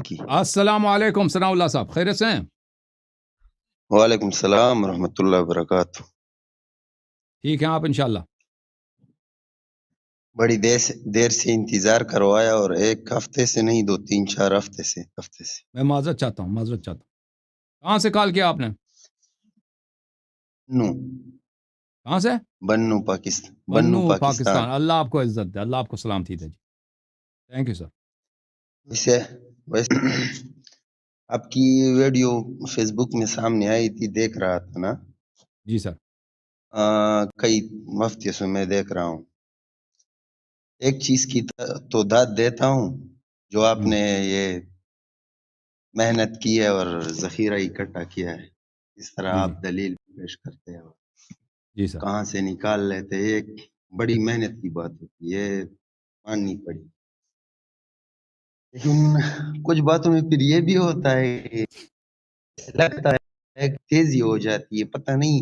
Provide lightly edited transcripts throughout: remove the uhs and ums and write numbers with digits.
کی السلام علیکم ثناء اللہ صاحب، خیریت سے ہیں؟ وعلیکم السلام ورحمۃ اللہ وبرکاتہ. ٹھیک ہیں آپ انشاءاللہ؟ بڑی دیر سے انتظار کروایا، اور ایک ہفتے سے نہیں، 2 3 4 ہفتے سے. میں معذرت چاہتا ہوں. کہاں سے کال کیا آپ نے؟ نو کہاں سے؟ بنو پاکستان. بنو پاکستان. اللہ آپ کو عزت دے، اللہ آپ کو سلامتی دے جی. Thank you sir. ویسے آپ کی ویڈیو فیس بک میں سامنے آئی تھی، دیکھ رہا تھا نا. جی سر. کئی ہفتے سے میں دیکھ رہا ہوں. ایک چیز کی تو داد دیتا ہوں، جو آپ نے یہ محنت کی ہے اور ذخیرہ اکٹھا کیا ہے. اس طرح جی آپ دلیل پیش کرتے ہیں، جی سر. کہاں سے نکال لیتے، ایک بڑی محنت کی بات ہوتی ہے، یہ ماننی پڑی. لیکن کچھ باتوں میں پھر یہ بھی ہوتا ہے کہ لگتا ہے ایک تیزی ہو جاتی ہے، پتہ نہیں،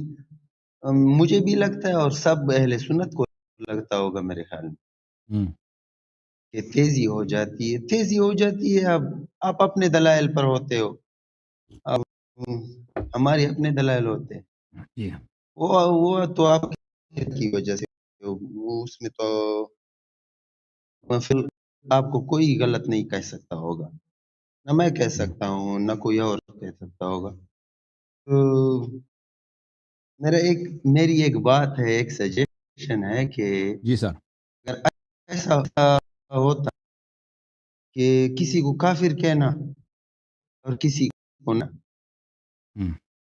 مجھے بھی لگتا ہے اور سب اہل سنت کو لگتا ہوگا میرے خیال میں کہ تیزی ہو جاتی ہے. اب آپ اپنے دلائل پر ہوتے ہو، اب ہمارے اپنے دلائل ہوتے ہیں. جی وہ تو آپ کی وجہ سے، وہ اس میں تو پھر آپ کو کوئی غلط نہیں کہہ سکتا ہوگا، نہ میں کہہ سکتا ہوں، نہ کوئی اور کہہ سکتا ہوگا. تو میری ایک بات ہے، ایک سجیشن ہے کہ جی سر. اگر ایسا ہوتا کہ کسی کو کافر کہنا اور کسی کو نہ،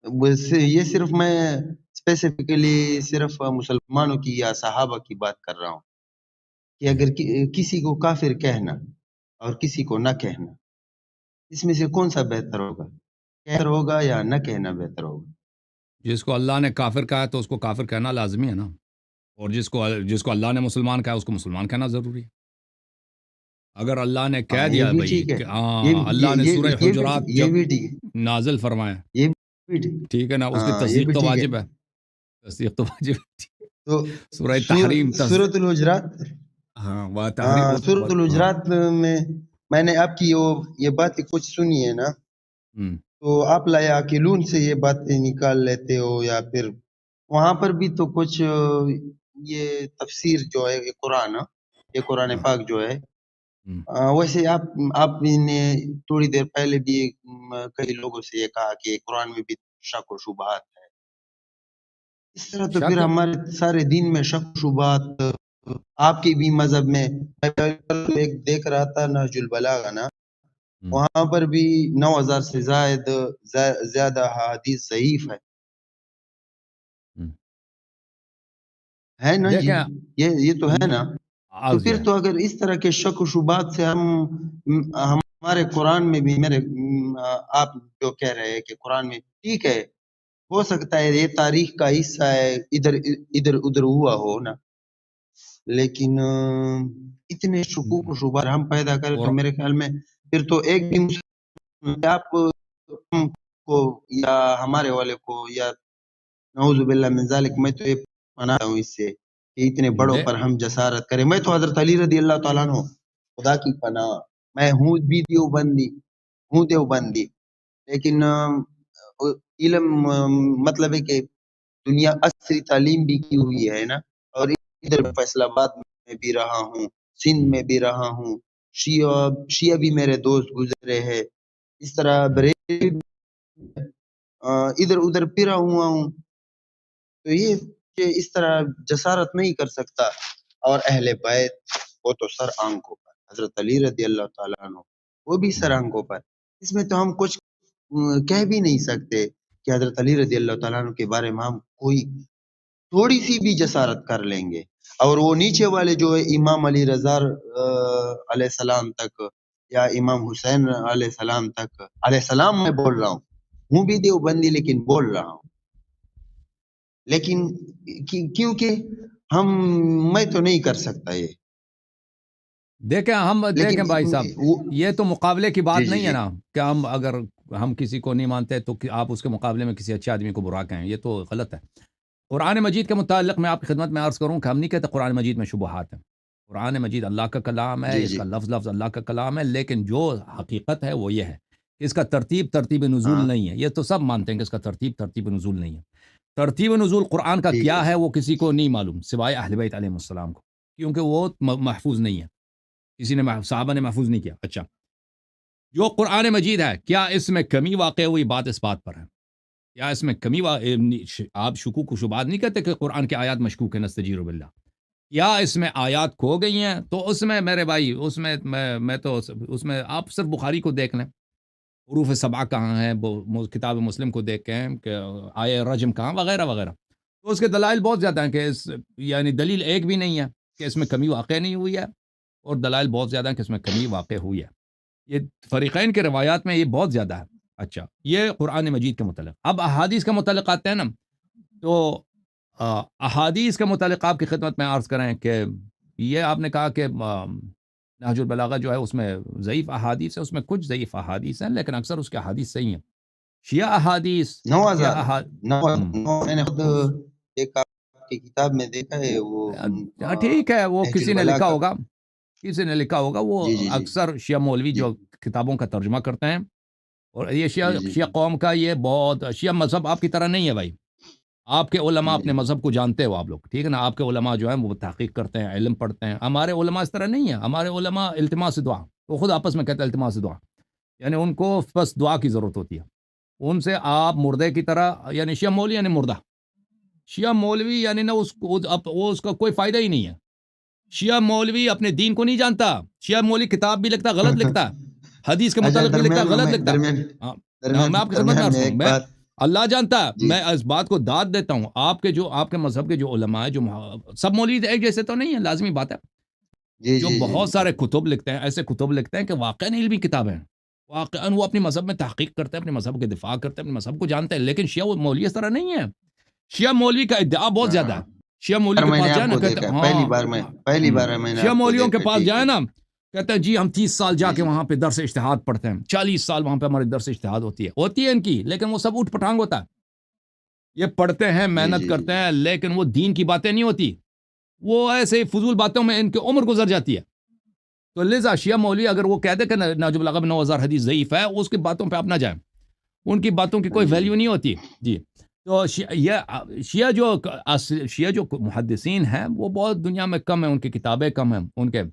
یہ صرف میں اسپیسیفکلی صرف مسلمانوں کی یا صحابہ کی بات کر رہا ہوں کہ اگر کسی کو کافر کہنا اور کسی کو نہ کہنا، اس میں سے کون سا بہتر ہوگا؟ کہنا ہوگا یا نہ کہنا بہتر ہوگا؟ جس کو اللہ نے کافر کہا تو اس کو کافر کہنا لازمی ہے نا، اور جس کو اللہ نے مسلمان کہا اس کو مسلمان کہنا ضروری ہے. اگر اللہ نے کہہ یہ دیا بھی بھائی ٹھیک ہے، کہ اللہ نے سورہ حجرات یہ جب بھی ٹھیک ہے، نازل فرمایا، یہ بھی ٹھیک ہے. ٹھیک ہے نا، اس کی یہ بھی تصدیق تو ٹھیک ہے. واجب ہے. تصدیق تو واجب ہے. تو سورہ تحریم سورۃ الحجرات، وہ تحریم سورۃ الحجرات میں نے آپ کی یہ باتیں کچھ سنی ہے نا، تو آپ لا یعقلون سے یہ باتیں نکال لیتے ہو، یا پھر وہاں پر بھی تو کچھ یہ تفسیر جو ہے یہ قرآن پاک جو ہے، ویسے آپ نے تھوڑی دیر پہلے بھی کئی لوگوں سے یہ کہا کہ قرآن میں بھی شک و شبہات ہے. اس طرح تو پھر ہمارے سارے دین میں شک و شبہات، آپ کے بھی مذہب میں. ایک دیکھ رہا تھا نہج البلاغہ نا، وہاں پر بھی 9000 سے زیادہ حدیث ضعیف ہے نا جی، یہ تو ہے نا. تو پھر تو اگر اس طرح کے شک و شبہات سے ہمارے قرآن میں بھی آپ جو کہہ رہے ہیں کہ قرآن میں ٹھیک ہے، ہو سکتا ہے یہ تاریخ کا حصہ ہے، ادھر ادھر ہوا ہو نا، لیکن اتنے شکوک و شبہات ہم پیدا کریں تو میرے خیال میں پھر تو ایک بھی مسلم آپ کو یا ہمارے والے کو، یا نعوذ باللہ من ذالک، میں تو یہ مناتا ہوں اس سے کہ اتنے بڑوں پر ہم جسارت کریں. میں تو حضرت علی رضی اللہ تعالیٰ عنہ، خدا کی پناہ، میں ہوں بھی دیوبندی، لیکن علم مطلب ہے کہ دنیا عصری تعلیم بھی کی ہوئی ہے نا، اور ادھر فیصل آباد میں بھی رہا ہوں، سندھ میں بھی رہا ہوں، شیعہ بھی میرے دوست گزرے ہیں، اس طرح بریلی ادھر ادھر پھرا ہوا ہوں. تو یہ اس طرح جسارت نہیں کر سکتا. اور اہل بیت وہ تو سر آنکھوں پر، حضرت علی رضی اللہ تعالیٰ عنہ وہ بھی سر آنکھوں پر. اس میں تو ہم کچھ کہہ بھی نہیں سکتے کہ حضرت علی رضی اللہ تعالیٰ عنہ کے بارے میں ہم کوئی تھوڑی سی بھی جسارت کر لیں گے. اور وہ نیچے والے جو ہے امام علی رضا علیہ السلام تک، یا امام حسین علیہ السلام تک، علیہ السلام میں بول رہا ہوں بھی دیوبندی لیکن بول رہا ہوں، لیکن کیونکہ میں تو نہیں کر سکتا یہ. دیکھیں بھائی صاحب، یہ تو مقابلے کی بات نہیں ہے نا کہ اگر ہم کسی کو نہیں مانتے تو آپ اس کے مقابلے میں کسی اچھے آدمی کو برا کہیں، یہ تو غلط ہے. قرآن مجید کے متعلق میں آپ کی خدمت میں عرض کروں کہ ہم نہیں کہتے قرآن مجید میں شبہات ہیں. قرآن مجید اللہ کا کلام ہے، جی اس جی کا لفظ لفظ اللہ کا کلام ہے، لیکن جو حقیقت ہے وہ یہ ہے کہ اس کا ترتیب نزول ہاں نہیں ہے. یہ تو سب مانتے ہیں کہ اس کا ترتیب نزول نہیں ہے. ترتیب نزول قرآن کا ٹھیک کیا ہے جی وہ کسی کو نہیں معلوم سوائے اہل بیت علیہ السلام کو، کیونکہ وہ محفوظ نہیں ہے، کسی نے صحابہ نے محفوظ نہیں کیا. اچھا، جو قرآن مجید ہے کیا اس میں کمی واقع ہوئی؟ بات اس بات پر ہے. کیا اس میں کمی آپ شکوک و شبہات نہیں کہتے کہ قرآن کے آیات مشکوک ہیں؟ نستجیر باللہ. یا اس میں آیات کھو گئی ہیں؟ تو اس میں میرے بھائی اس میں میں تو اس میں آپ صرف بخاری کو دیکھ لیں، حروف سبعہ کہاں ہیں، کتاب مسلم کو دیکھیں کہ آئے رجم کہاں، وغیرہ وغیرہ. تو اس کے دلائل بہت زیادہ ہیں کہ یعنی دلیل ایک بھی نہیں ہے کہ اس میں کمی واقع نہیں ہوئی ہے، اور دلائل بہت زیادہ ہیں کہ اس میں کمی واقع ہوئی ہے. یہ فریقین کے روایات میں یہ بہت زیادہ ہے. اچھا، یہ قرآن مجید کے متعلق. اب احادیث کے متعلق آتے ہیں نا، تو احادیث کے متعلق آپ کی خدمت میں عرض کریں کہ یہ آپ نے کہا کہ نہج البلاغہ جو ہے اس میں ضعیف احادیث ہے، اس میں کچھ ضعیف احادیث ہیں، لیکن اکثر اس کے احادیث صحیح ہیں. شیعہ احادیث 9000 نو ہم، میں نے خود ایک آپ کی کتاب میں دیکھا ہے وہ ٹھیک ہے، وہ نہج کسی نے لکھا البلاغہ. ہوگا، وہ جی جی جی اکثر شیعہ مولوی جی جو کتابوں کا ترجمہ کرتے ہیں. اور یہ جی جی شیعہ قوم کا یہ بہت، شیعہ مذہب آپ کی طرح نہیں ہے بھائی. آپ کے علماء جی اپنے جی مذہب کو جانتے ہو آپ لوگ، ٹھیک ہے نا. آپ کے علماء جو ہیں وہ تحقیق کرتے ہیں، علم پڑھتے ہیں. ہمارے علماء اس طرح نہیں ہیں. ہمارے علماء التماس دعا، وہ خود آپس میں کہتے ہیں التماس دعا، یعنی ان کو بس دعا کی ضرورت ہوتی ہے. ان سے آپ مردے کی طرح، یعنی شیعہ مولوی یعنی مردہ، شیعہ مولوی یعنی نہ اس کا کوئی فائدہ ہی نہیں ہے. شیعہ مولوی اپنے دین کو نہیں جانتا. شیعہ مولوی کتاب بھی لکھتا غلط لکھتا، حدیث کے اچھا متعلق بھی لکھتا غلط لکھتا. ہاں، میں آپ کی خدمت میں درمیان عرض میں کروں، ایک میں بات. اللہ جانتا ہے، جی میں اس بات کو داد دیتا ہوں. آپ کے مذہب کے جو علماء ہیں، جو سب مولوی ایک جیسے تو نہیں ہے، لازمی بات ہے. جی جو جی جی بہت جی سارے کتب لکھتے ہیں، ایسے کتب لکھتے ہیں کہ واقعاً علمی کتابیں ہیں، واقعاً وہ اپنے مذہب میں تحقیق کرتے ہیں، اپنے مذہب کے دفاع کرتے ہیں، اپنے مذہب کو جانتے ہیں. لیکن شیعہ مولوی اس طرح نہیں ہے. شیعہ مولوی کا ادعا بہت زیادہ ہے. ہاں شیعہ مولوی کے میں نے پاس آپ جائے نا، کو کہتے دیکھا ہے ہیں پہلی ہاں، بار میں نے شیعہ آپ کو مولیوں کے دیکھا. پاس ٹھیک جائے ٹھیک. نا، کہتے ہیں جی ہم 30 سال جا جی کے جی وہاں پہ درس اجتہاد پڑھتے ہیں، 40 سال وہاں پہ ہمارے درس اجتہاد ہوتی ہے ان کی، لیکن وہ سب اٹھ پٹانگ ہوتا ہے. یہ پڑھتے ہیں، جی محنت جی جی کرتے ہیں، لیکن وہ دین کی باتیں نہیں ہوتی. وہ ایسے فضول باتوں میں ان کی عمر گزر جاتی ہے. تو لذا شیعہ مولوی اگر وہ کہہ دے کہ نہج البلاغہ میں 9000 حدیث ضعیف ہے، اس کی باتوں پہ آپ نہ جائیں، ان کی باتوں کی ہاں کوئی جی ویلیو نہیں ہوتی. جی، تو شیعہ جو محدثین ہیں وہ بہت دنیا میں کم ہیں، ان کی کتابیں کم ہیں. ان کے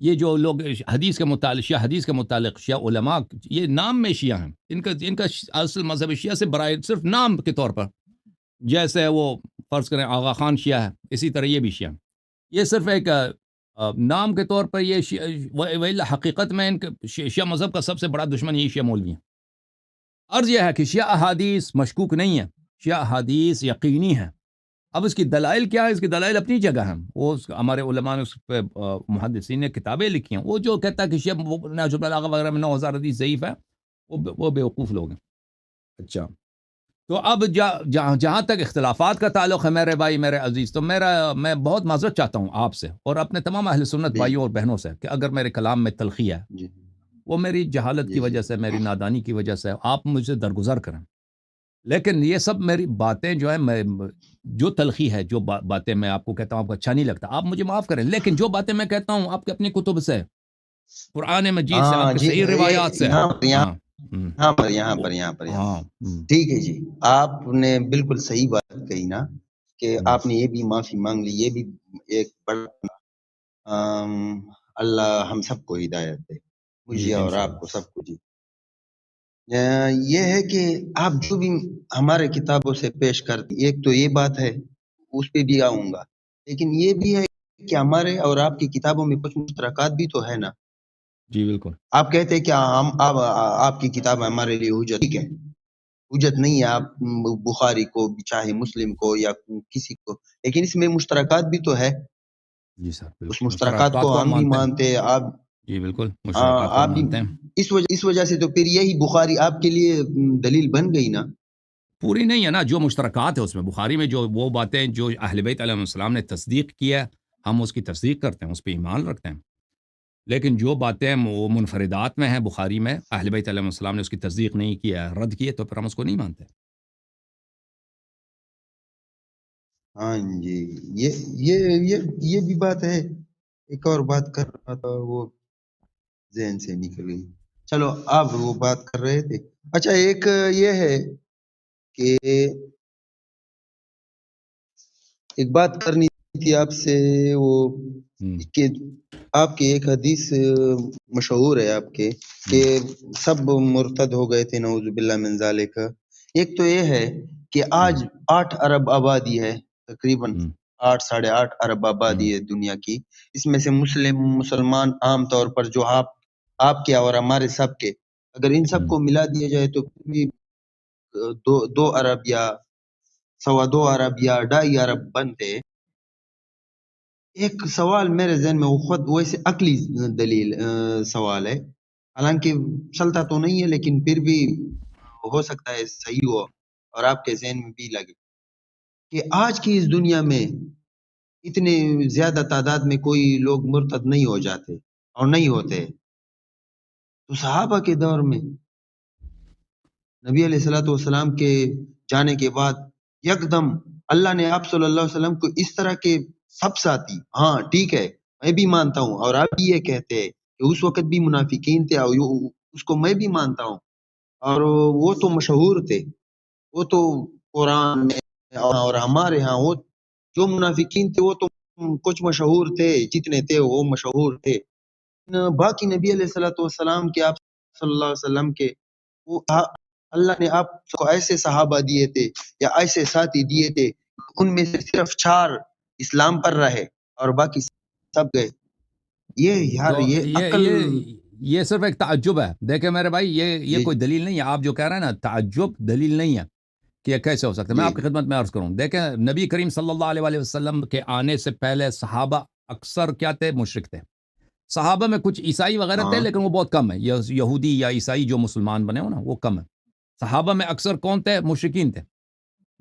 یہ جو لوگ حدیث کے متعلق، شیعہ حدیث کے متعلق شیعہ علماء، یہ نام میں شیعہ ہیں. ان کا اصل مذہب شیعہ سے برائے صرف نام کے طور پر، جیسے وہ فرض کریں آغا خان شیعہ ہے، اسی طرح یہ بھی شیعہ. یہ صرف ایک نام کے طور پر یہ حقیقت میں ان کے شیعہ مذہب کا سب سے بڑا دشمن یہ شیعہ مولوی ہیں. عرض یہ ہے کہ شیعہ احادیث مشکوک نہیں ہے، شیعہ احادیث یقینی ہے. اب اس کی دلائل کیا ہے؟ اس کی دلائل اپنی جگہ ہیں، وہ ہمارے علماء نے اس پہ محدثین نے کتابیں لکھی ہیں. وہ جو کہتا ہے کہ شیعہ نہج البلاغہ وغیرہ میں 9000 حدیث ضعیف ہے، وہ بیوقوف لوگ ہیں. اچھا، تو اب جہاں تک اختلافات کا تعلق ہے میرے بھائی میرے عزیز، تو میں بہت معذرت چاہتا ہوں آپ سے اور اپنے تمام اہل سنت جی بھائیوں اور بہنوں سے کہ اگر میرے کلام میں تلخی ہے، جی وہ میری جہالت جی کی جی وجہ سے، میری نادانی کی وجہ سے، آپ مجھ سے درگزر کریں. لیکن یہ سب میری باتیں جو ہیں، جو تلخی ہے، جو باتیں میں آپ کو کہتا ہوں آپ کو اچھا نہیں لگتا، آپ مجھے معاف کریں. لیکن جو باتیں میں کہتا ہوں آپ کے اپنی کتب سے، قرآن مجید سے، آپ ہاں کے جی صحیح روایات سے. یہاں ہاں. ہاں. ٹھیک ہے جی. آپ نے بالکل صحیح بات کہی نا کہ آپ نے یہ بھی معافی مانگ لی. یہ بھی ایک بڑا اللہ ہم سب کو ہدایت دے، جی مجھے اور آپ انشاءاللہ. کو سب کو. جی یہ ہے کہ آپ جو بھی ہمارے کتابوں سے پیش کرتی، ایک تو یہ بات ہے، اس پہ بھی آؤں گا، لیکن یہ بھی ہے کہ ہمارے اور آپ کی کتابوں میں کچھ مشترکات بھی تو ہے نا. جی بالکل. آپ کہتے ہیں کہ آپ کی کتاب ہمارے لیے حجت، ٹھیک ہے، حجت نہیں ہے. آپ بخاری کو چاہے مسلم کو یا کسی کو، لیکن اس میں مشترکات بھی تو ہے. جی سر، اس بالکل مشترکات کو ہم بھی مانتے ہیں. مانتے ہیں. آپ جی بالکل، مشترکات کو آپ ہم بھی مانتے ہیں. اس وجہ سے تو پھر یہی بخاری آپ کے لیے دلیل بن گئی نا. پوری نہیں ہے نا، جو مشترکات ہے اس میں، بخاری میں جو وہ باتیں جو اہل بیت علیہ السلام نے تصدیق کیا، ہم اس کی تصدیق کرتے ہیں، اس پہ ایمان رکھتے ہیں. لیکن جو باتیں وہ منفردات میں ہیں بخاری میں، اہل بیت علیہ السلام نے اس کی تصدیق نہیں کیا، رد کیے، تو پھر ہم اس کو نہیں مانتے. ہاں جی، یہ بھی بات ہے. ایک اور بات کر رہا تھا، وہ ذہن سے نکل گئی. چلو آپ وہ بات کر رہے تھے. اچھا ایک یہ ہے کہ ایک بات کرنی تھی آپ سے، وہ کہ آپ کی ایک حدیث مشہور ہے آپ کے کہ سب مرتد ہو گئے تھے نعوذ باللہ من ذالک. ایک تو یہ ہے کہ آج 8 ارب آبادی ہے، تقریباً 8 ساڑھے 8 ارب آبادی ہے دنیا کی. اس میں سے مسلمان عام طور پر جو آپ کے اور ہمارے سب کے، اگر ان سب کو ملا دیا جائے تو بھی 2 ارب یا 2.25 ارب یا 2.5 ارب بنتے. ایک سوال میرے ذہن میں وہ خود ویسے عقلی دلیل سوال ہے، حالانکہ چلتا تو نہیں ہے لیکن پھر بھی ہو سکتا ہے صحیح ہو اور آپ کے ذہن میں بھی لگے کہ آج کی اس دنیا میں اتنے زیادہ تعداد میں کوئی لوگ مرتد نہیں ہو جاتے اور نہیں ہوتے. تو صحابہ کے دور میں نبی علیہ الصلوۃ والسلام کے جانے کے بعد یکدم اللہ نے آپ صلی اللہ علیہ وسلم کو اس طرح کے سب ساتھی، ہاں ٹھیک ہے میں بھی مانتا ہوں اور آپ بھی یہ کہتے ہیں کہ اس وقت بھی منافقین تھے اور اس کو میں بھی مانتا ہوں، اور وہ تو مشہور تھے، وہ تو قرآن میں اور ہمارے ہاں وہ جو منافقین تھے وہ تو کچھ مشہور تھے، جتنے تھے وہ مشہور تھے. باقی نبی علیہ الصلوۃ والسلام کے، آپ صلی اللہ علیہ وسلم کے، وہ اللہ نے آپ کو ایسے صحابہ دیے تھے یا ایسے ساتھی دیے تھے، ان میں سے صرف 4 اسلام پر رہے اور باقی سب گئے. یہ یار تو یہ عقل. یہ صرف ایک تعجب ہے. دیکھیں میرے بھائی، یہ کوئی دلیل نہیں ہے. آپ جو کہہ رہے ہیں نا تعجب دلیل نہیں ہے کہ یہ کیسے ہو سکتا ہے. میں آپ کی خدمت میں عرض کروں، دیکھیں نبی کریم صلی اللہ علیہ وسلم کے آنے سے پہلے صحابہ اکثر کیا تھے؟ مشرک تھے. صحابہ میں کچھ عیسائی وغیرہ تھے لیکن وہ بہت کم ہے. یہودی یا عیسائی جو مسلمان بنے ہو نا وہ کم ہے. صحابہ میں اکثر کون تھے؟ مشرکین تھے،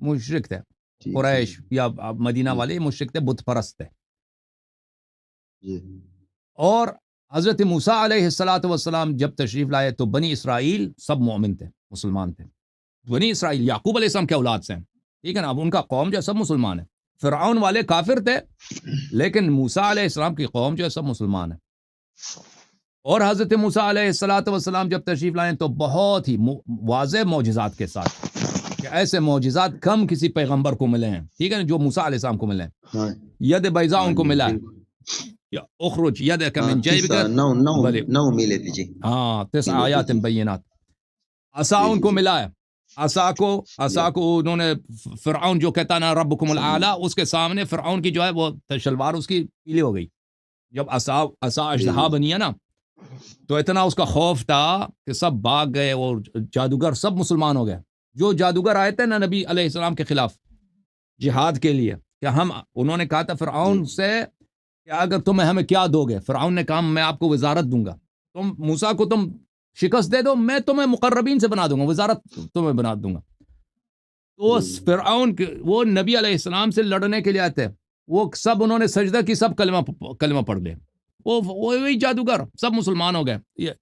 مشرک تھے. قریش یا مدینہ والے مشرک تھے، بت پرست تھے. اور حضرت موسیٰ علیہ السلام جب تشریف لائے تو بنی اسرائیل سب مومن تھے، مسلمان تھے. بنی اسرائیل یعقوب علیہ السلام کے اولاد سے ہیں، ٹھیک ہے نا. اب ان کا قوم جو ہے سب مسلمان ہے. فرعون والے کافر تھے لیکن موسیٰ علیہ السلام کی قوم جو ہے سب مسلمان ہے. اور حضرت موسیٰ علیہ السلام جب تشریف لائیں تو بہت ہی واضح معجزات کے ساتھ، کہ ایسے معجزات کم کسی پیغمبر کو ملے ہیں، ٹھیک ہے نا، جو موسیٰ علیہ السلام کو ملے ہیں. ید بیضاء ان کو ملا ہے، یا اخرج یدک من جیبک، 9 ملے تھے جی. 9 آیات بینات. عصا ان کو ملا ہے. عصا کو انہوں نے، فرعون جو کہتا نا ربکم الاعلی، اس کے سامنے فرعون کی جو ہے وہ شلوار اس کی پیلی ہو گئی. جب عصا اژدہا بنی ہے نا تو اتنا اس کا خوف تھا کہ سب بھاگ گئے اور جادوگر سب مسلمان ہو گئے. جو جادوگر آئے تھے نا نبی علیہ السلام کے خلاف جہاد کے لیے، کہ انہوں نے کہا تھا فرعون سے کہ اگر تمہیں ہمیں کیا دو گے؟ فرعون نے کہا میں آپ کو وزارت دوں گا، تم موسیٰ کو تم شکست دے دو، میں تمہیں مقربین سے بنا دوں گا، وزارت تمہیں بنا دوں گا. تو فرعون وہ نبی علیہ السلام سے لڑنے کے لیے آتے، وہ سب انہوں نے سجدہ کی، سب کلمہ پڑھ لے. وہی جادوگر سب مسلمان ہو گئے.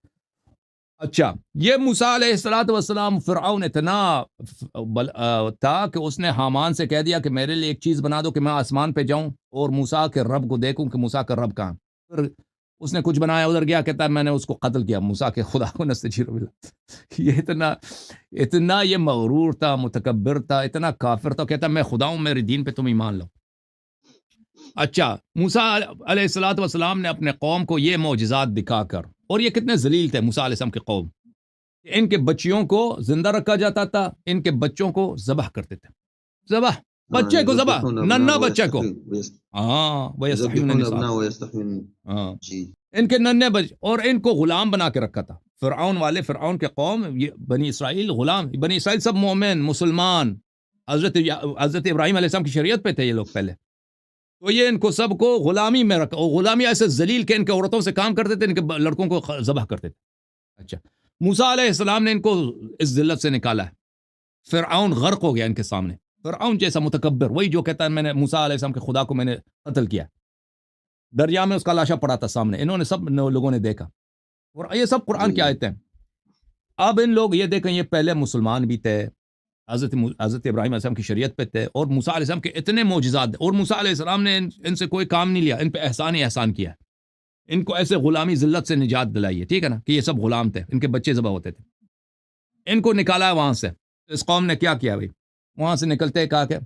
اچھا، یہ موسیٰ علیہ السلام فرعون اتنا تھا کہ اس نے حامان سے کہہ دیا کہ میرے لیے ایک چیز بنا دو کہ میں آسمان پہ جاؤں اور موسیٰ کے رب کو دیکھوں کہ موسیٰ کا رب کہاں. پھر اس نے کچھ بنایا، ادھر گیا، کہتا ہے میں نے اس کو قتل کیا، موسیٰ کے خدا کو نستجیر باللہ. یہ اتنا یہ مغرور تھا، متکبر تھا، اتنا کافر تھا، کہتا میں خدا ہوں، میرے دین پہ تم ایمان لو. اچھا، موسیٰ علیہ السلام نے اپنے قوم کو یہ معجزات دکھا کر، اور یہ کتنے ذلیل تھے موسیٰ علیہ السلام کی قوم، ان کے بچیوں کو زندہ رکھا جاتا تھا، ان کے بچوں کو ذبح کرتے تھے. ذبح بچے کو ذبح، ننھا بچے کو، ان کے ننھے بچے، اور ان کو غلام بنا کے رکھا تھا. فرعون کے قوم، یہ بنی اسرائیل غلام، بنی اسرائیل سب مومن مسلمان، حضرت ابراہیم علیہ السلام کی شریعت پہ تھے یہ لوگ پہلے. تو یہ ان کو سب کو غلامی میں رکھا، اور غلامی ایسے ذلیل کہ ان کے عورتوں سے کام کرتے تھے، ان کے لڑکوں کو ذبح کرتے تھے. اچھا، موسیٰ علیہ السلام نے ان کو اس ذلت سے نکالا ہے. فرعون غرق ہو گیا ان کے سامنے. فرعون جیسا متکبر، وہی جو کہتا ہے میں نے موسیٰ علیہ السلام کے خدا کو میں نے قتل کیا، دریا میں اس کا لاشا پڑا تھا سامنے، انہوں نے سب لوگوں نے دیکھا. اور یہ سب قرآن کی آیتیں. اب ان لوگ یہ دیکھیں، یہ پہلے مسلمان بھی تھے، حضرت ابراہیم علیہ السلام کی شریعت پہ تھے، اور موسیٰ علیہ السلام کے اتنے معجزات، اور موسیٰ علیہ السلام نے ان سے کوئی کام نہیں لیا، ان پہ احسان ہی احسان کیا. ان کو ایسے غلامی ذلت سے نجات دلائیے، ٹھیک ہے نا، کہ یہ سب غلام تھے، ان کے بچے ذبح ہوتے تھے، ان کو نکالا ہے وہاں سے. اس قوم نے کیا کیا بھائی؟ وہاں سے نکلتے کہا کہ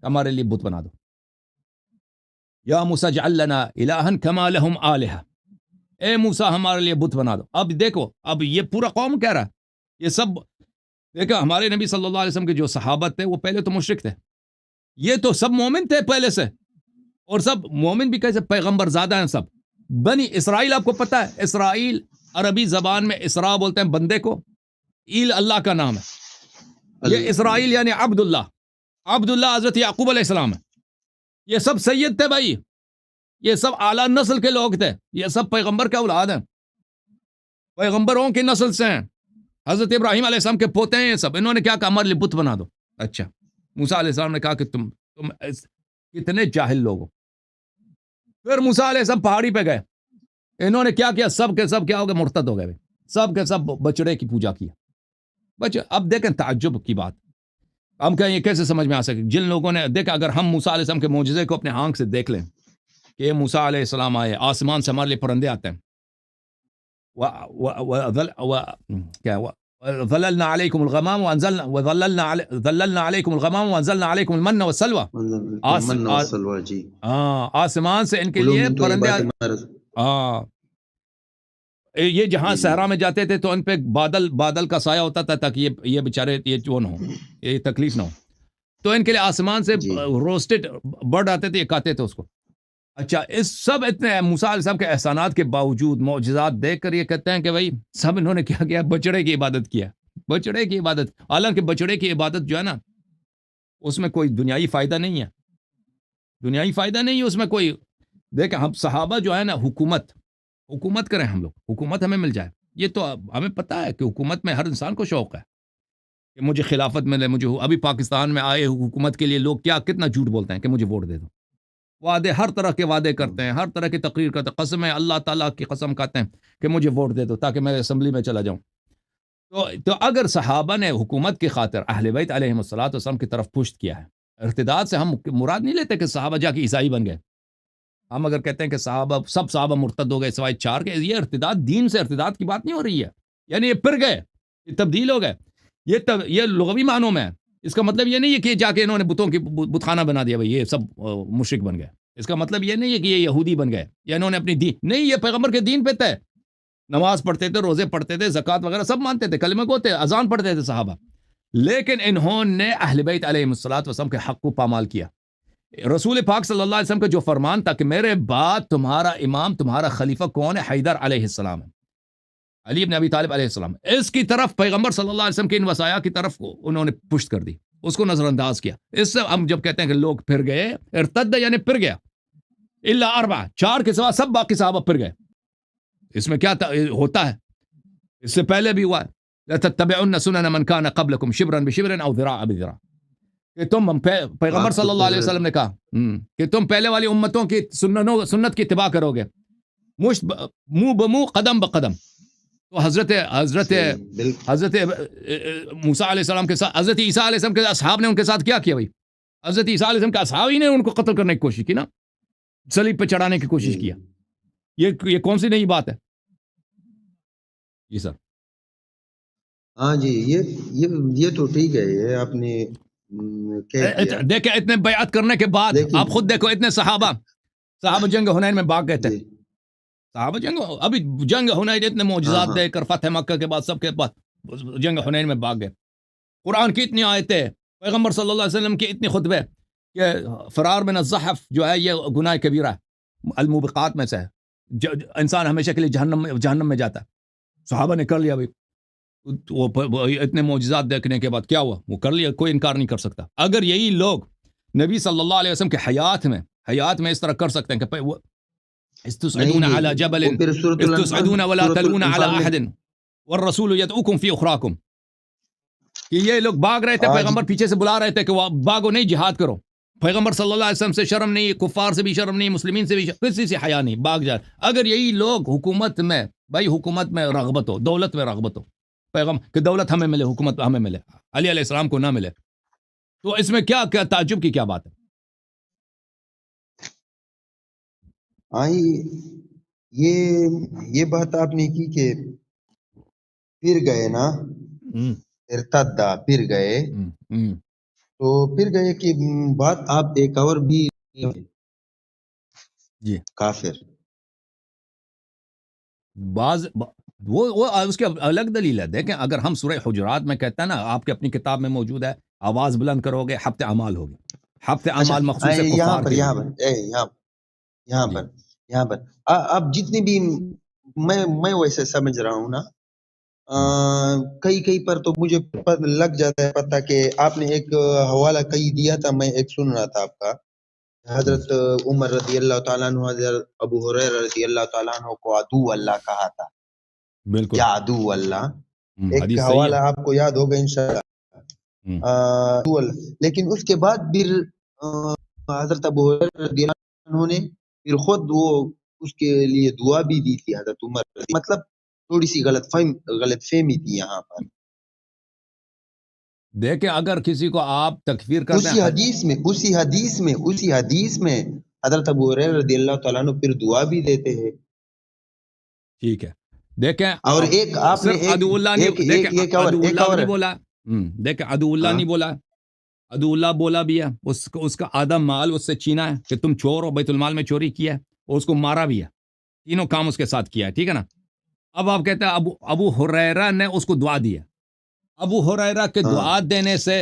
ہمارے لیے بت بنا دو. یا موسیٰ اجعل لنا الہا کما لہم آلہہ، اے موسیٰ ہمارے لیے بت بنا دو. اب دیکھو، اب یہ پورا قوم کہہ رہا ہے، یہ سب دیکھا ہمارے نبی صلی اللہ علیہ وسلم کے جو صحابہ تھے وہ پہلے تو مشرک تھے، یہ تو سب مومن تھے پہلے سے، اور سب مومن بھی کیسے پیغمبر زادہ ہیں سب. بنی اسرائیل آپ کو پتہ ہے، اسرائیل عربی زبان میں اسراء بولتے ہیں بندے کو، ایل اللہ کا نام ہے. یہ اسرائیل یعنی عبداللہ، عبداللہ حضرت یعقوب علیہ السلام ہے. یہ سب سید تھے بھائی، یہ سب اعلیٰ نسل کے لوگ تھے، یہ سب پیغمبر کے اولاد ہیں، پیغمبروں کی نسل سے ہیں، حضرت ابراہیم علیہ السلام کے پوتے ہیں یہ سب. انہوں نے کیا کہا؟ ہمارے لیے بت بنا دو. اچھا، موسیٰ علیہ السلام نے کہا کہ تم کتنے جاہل لوگ ہو. پھر موسیٰ علیہ السلام پہاڑی پہ گئے، انہوں نے کیا کیا؟ سب کے سب کیا ہو گئے؟ مرتد ہو گئے، سب کے سب بچڑے کی پوجا کی. اب دیکھیں تعجب کی بات، ہم کہیں یہ کیسے سمجھ میں آ سکے؟ جن لوگوں نے دیکھا، اگر ہم موسیٰ علیہ السلام کے معجزے کو اپنے آنکھ سے دیکھ لیں کہ یہ موسیٰ علیہ السلام آئے، آسمان سے ہمارے لیے پرندے آتے ہیں، ظللنا علیکم الغمام وانزلنا ظللنا علیکم الغمام وانزلنا علیکم المن والسلوى. جی آسمان سے ان کے لیے پرندے یہ جہاں صحرا میں جاتے تھے تو ان پہ بادل کا سایہ ہوتا تھا تاکہ یہ بیچارے یہ چون ہو، یہ تکلیف نہ ہو، تو ان کے لیے آسمان سے روسٹڈ برڈ آتے تھے، یہ کھاتے تھے اس کو. اچھا، اس سب اتنے موسیٰ علیہ السلام کے احسانات کے باوجود معجزات دیکھ کر یہ کہتے ہیں کہ بھائی سب انہوں نے کیا کیا؟ بچڑے کی عبادت کیا، بچڑے کی عبادت. حالانکہ بچڑے کی عبادت جو ہے نا، اس میں کوئی دنیائی فائدہ نہیں ہے، دنیائی فائدہ نہیں ہے اس میں کوئی. دیکھیں ہم صحابہ جو ہے نا، حکومت کریں ہم لوگ، حکومت ہمیں مل جائے، یہ تو ہمیں پتہ ہے کہ حکومت میں ہر انسان کو شوق ہے کہ مجھے خلافت ملے، مجھے. ابھی پاکستان میں آئے حکومت کے لیے لوگ کتنا جھوٹ بولتے ہیں کہ مجھے ووٹ دے دو، وعدے ہر طرح کے وعدے کرتے ہیں، ہر طرح کی تقریر کرتے ہیں، قسم ہے اللہ تعالیٰ کی قسم کھاتے ہیں کہ مجھے ووٹ دے دو تاکہ میں اسمبلی میں چلا جاؤں. تو اگر صحابہ نے حکومت کی خاطر اہل بیت علیہم السلام کی طرف پشت کیا ہے، ارتداد سے ہم مراد نہیں لیتے کہ صحابہ جا کے عیسائی بن گئے. ہم اگر کہتے ہیں کہ سب صحابہ مرتد ہو گئے سوائے 4 کے، یہ ارتداد، دین سے ارتداد کی بات نہیں ہو رہی ہے، یعنی یہ پھر گئے، یہ تبدیل ہو گئے. یہ لغوی معنوں میں ہے، اس کا مطلب یہ نہیں ہے کہ جا کے انہوں نے بتوں کی بت خانہ بنا دیا بھائی یہ سب مشرک بن گئے. اس کا مطلب یہ نہیں ہے کہ یہ یہودی بن گئے یا انہوں نے اپنی دین، نہیں، یہ پیغمبر کے دین پہ تھے، نماز پڑھتے تھے، روزے پڑھتے تھے، زکوٰۃ وغیرہ سب مانتے تھے، کلمہ گو تھے، اذان پڑھتے تھے صحابہ. لیکن انہوں نے اہل بیت علیہم السلام کے حق کو پامال کیا. رسول پاک صلی اللہ علیہ وسلم کا جو فرمان تھا کہ میرے بعد تمہارا امام، تمہارا خلیفہ کون ہے؟ حیدر علیہ السلام ہے، علی بن ابی طالب علیہ السلام. اس کی طرف پیغمبر صلی اللہ علیہ وسلم کے ان وصایا کی طرف انہوں نے پشت کر دی، اس کو نظر انداز کیا. اس سے ہم جب کہتے ہیں کہ لوگ پھر گئے، ارتد یعنی پھر گیا، الا 4 4 کے سوا سب باقی صحابہ پھر گئے. اس میں کیا ہوتا ہے؟ اس سے پہلے بھی ہوا ہے، لَتَتَّبِعُنَّ سُنَنَ مَنْ كَانَ قَبْلَكُمْ شِبْرًا بِشِبْرٍ أَوْ ذِرَاعًا بِذِرَاعٍ. کہ تم پیغمبر صلی اللہ علیہ وسلم نے کہا کہ تم پہلے والی امتوں کی سنت کی اتباع کرو گے، منہ بمنہ، قدم بقدم. تو حضرت موسیٰ علیہ السلام کے ساتھ، حضرت عیسیٰ علیہ السلام کے اصحاب نے ان کے ساتھ کیا کیا بھائی؟ حضرت عیسیٰ علیہ السلام کے اصحاب ہی نے ان کو قتل کرنے کی کوشش کی نا، صلیب پہ چڑھانے کی کوشش کیا. یہ کون سی نئی بات ہے؟ جی سر. ہاں جی، یہ تو ٹھیک ہے، یہ آپ نے دیکھیں اتنے بیعت کرنے کے بعد آپ خود دیکھو، اتنے صحابہ جنگ حنین میں بھاگ گئے تھے. صحابہ ابھی جنگ حنین اتنے معجزات دے کر فتح مکہ کے بعد سب کے بعد جنگ حنین میں بھاگ گئے. قرآن کی اتنی آیتیں، پیغمبر صلی اللہ علیہ وسلم کی اتنی خطبے کہ فرار من الزحف جو ہے یہ گناہ کبیرہ ہے، الموبقات میں سے ہے، انسان ہمیشہ کے لیے جہنم میں جاتا ہے. صحابہ نے کر لیا بھائی، وہ اتنے معجزات دیکھنے کے بعد کیا ہوا؟ وہ کر لیا، کوئی انکار نہیں کر سکتا. اگر یہی لوگ نبی صلی اللہ علیہ وسلم کے حیات میں اس طرح کر سکتے ہیں کہ استصعدون علی جبل استصعدون ولا تلون علی احد والرسول یدعوکم فی اخراکم، کہ یہ لوگ بھاگ رہے تھے، پیغمبر پیچھے سے بلا رہے تھے کہ وہ بھاگو نہیں، جہاد کرو. پیغمبر صلی اللہ علیہ وسلم سے شرم نہیں، کفار سے بھی شرم نہیں، مسلمین سے بھی کسی سے حیا نہیں، بھاگ جا. اگر یہی لوگ حکومت میں رغبت ہو، دولت میں رغبت ہو، کہ دولت ہمیں ملے، حکومت ہمیں ملے، علی علیہ السلام کو نہ ملے، تو اس میں کیا تعجب کی کیا بات ہے؟ یہ بات آپ نے کی کہ پھر گئے نا، ارتدا پھر گئے، تو پھر گئے کی بات آپ ایک اور بھی جی کافر بعض وہ اس کے الگ دلیل ہے. دیکھیں اگر ہم سورہ حجرات میں کہتے ہیں نا، آپ کے اپنی کتاب میں موجود ہے، آواز بلند کرو گے ہفت اعمال ہوگی. ہفت اعمال مخصوص ہے کفار کے لیے. یہاں پر اب جتنی بھی میں ویسے سمجھ رہا ہوں نا، کئی پر تو مجھے لگ جاتا ہے پتہ کہ آپ نے ایک حوالہ کئی دیا تھا، میں ایک سن رہا تھا آپ کا، حضرت عمر رضی اللہ تعالیٰ عنہ، حضرت ابو ہریرہ رضی اللہ تعالیٰ عنہ کو عدو اللہ کہا تھا. بالکل یا عدو اللہ، ایک حدیث صحیح حوالہ ہے. آپ کو یاد ہوگا انشاءاللہ. لیکن اس کے بعد پھر حضرت ابو ہریرہ رضی اللہ عنہ نے پھر خود وہ اس کے لیے دعا بھی دی تھی حضرت عمر. مطلب تھوڑی سی غلط فہمی تھی یہاں پر. دیکھیں اگر کسی کو آپ تکفیر کرتے ہیں، اسی حدیث میں حضرت ابو ہریرہ رضی اللہ تعالیٰ عنہ پھر دعا بھی دیتے ہیں. ٹھیک ہے. دیکھیں اور ایک آپ نے عدو اللہ نہیں بولا. دیکھیں عدو اللہ نہیں بولا، عدو اللہ بولا بھی ہے. اس کا آدھا مال اس سے چھینا ہے کہ تم چور ہو، بیت المال میں چوری کیا ہے، اور اس کو مارا بھی ہے. تینوں کام اس کے ساتھ کیا ہے. ٹھیک ہے نا. اب آپ کہتے ہیں ابو ہریرہ نے اس کو دعا دی ہے. ابو ہریرہ کے دعا دینے سے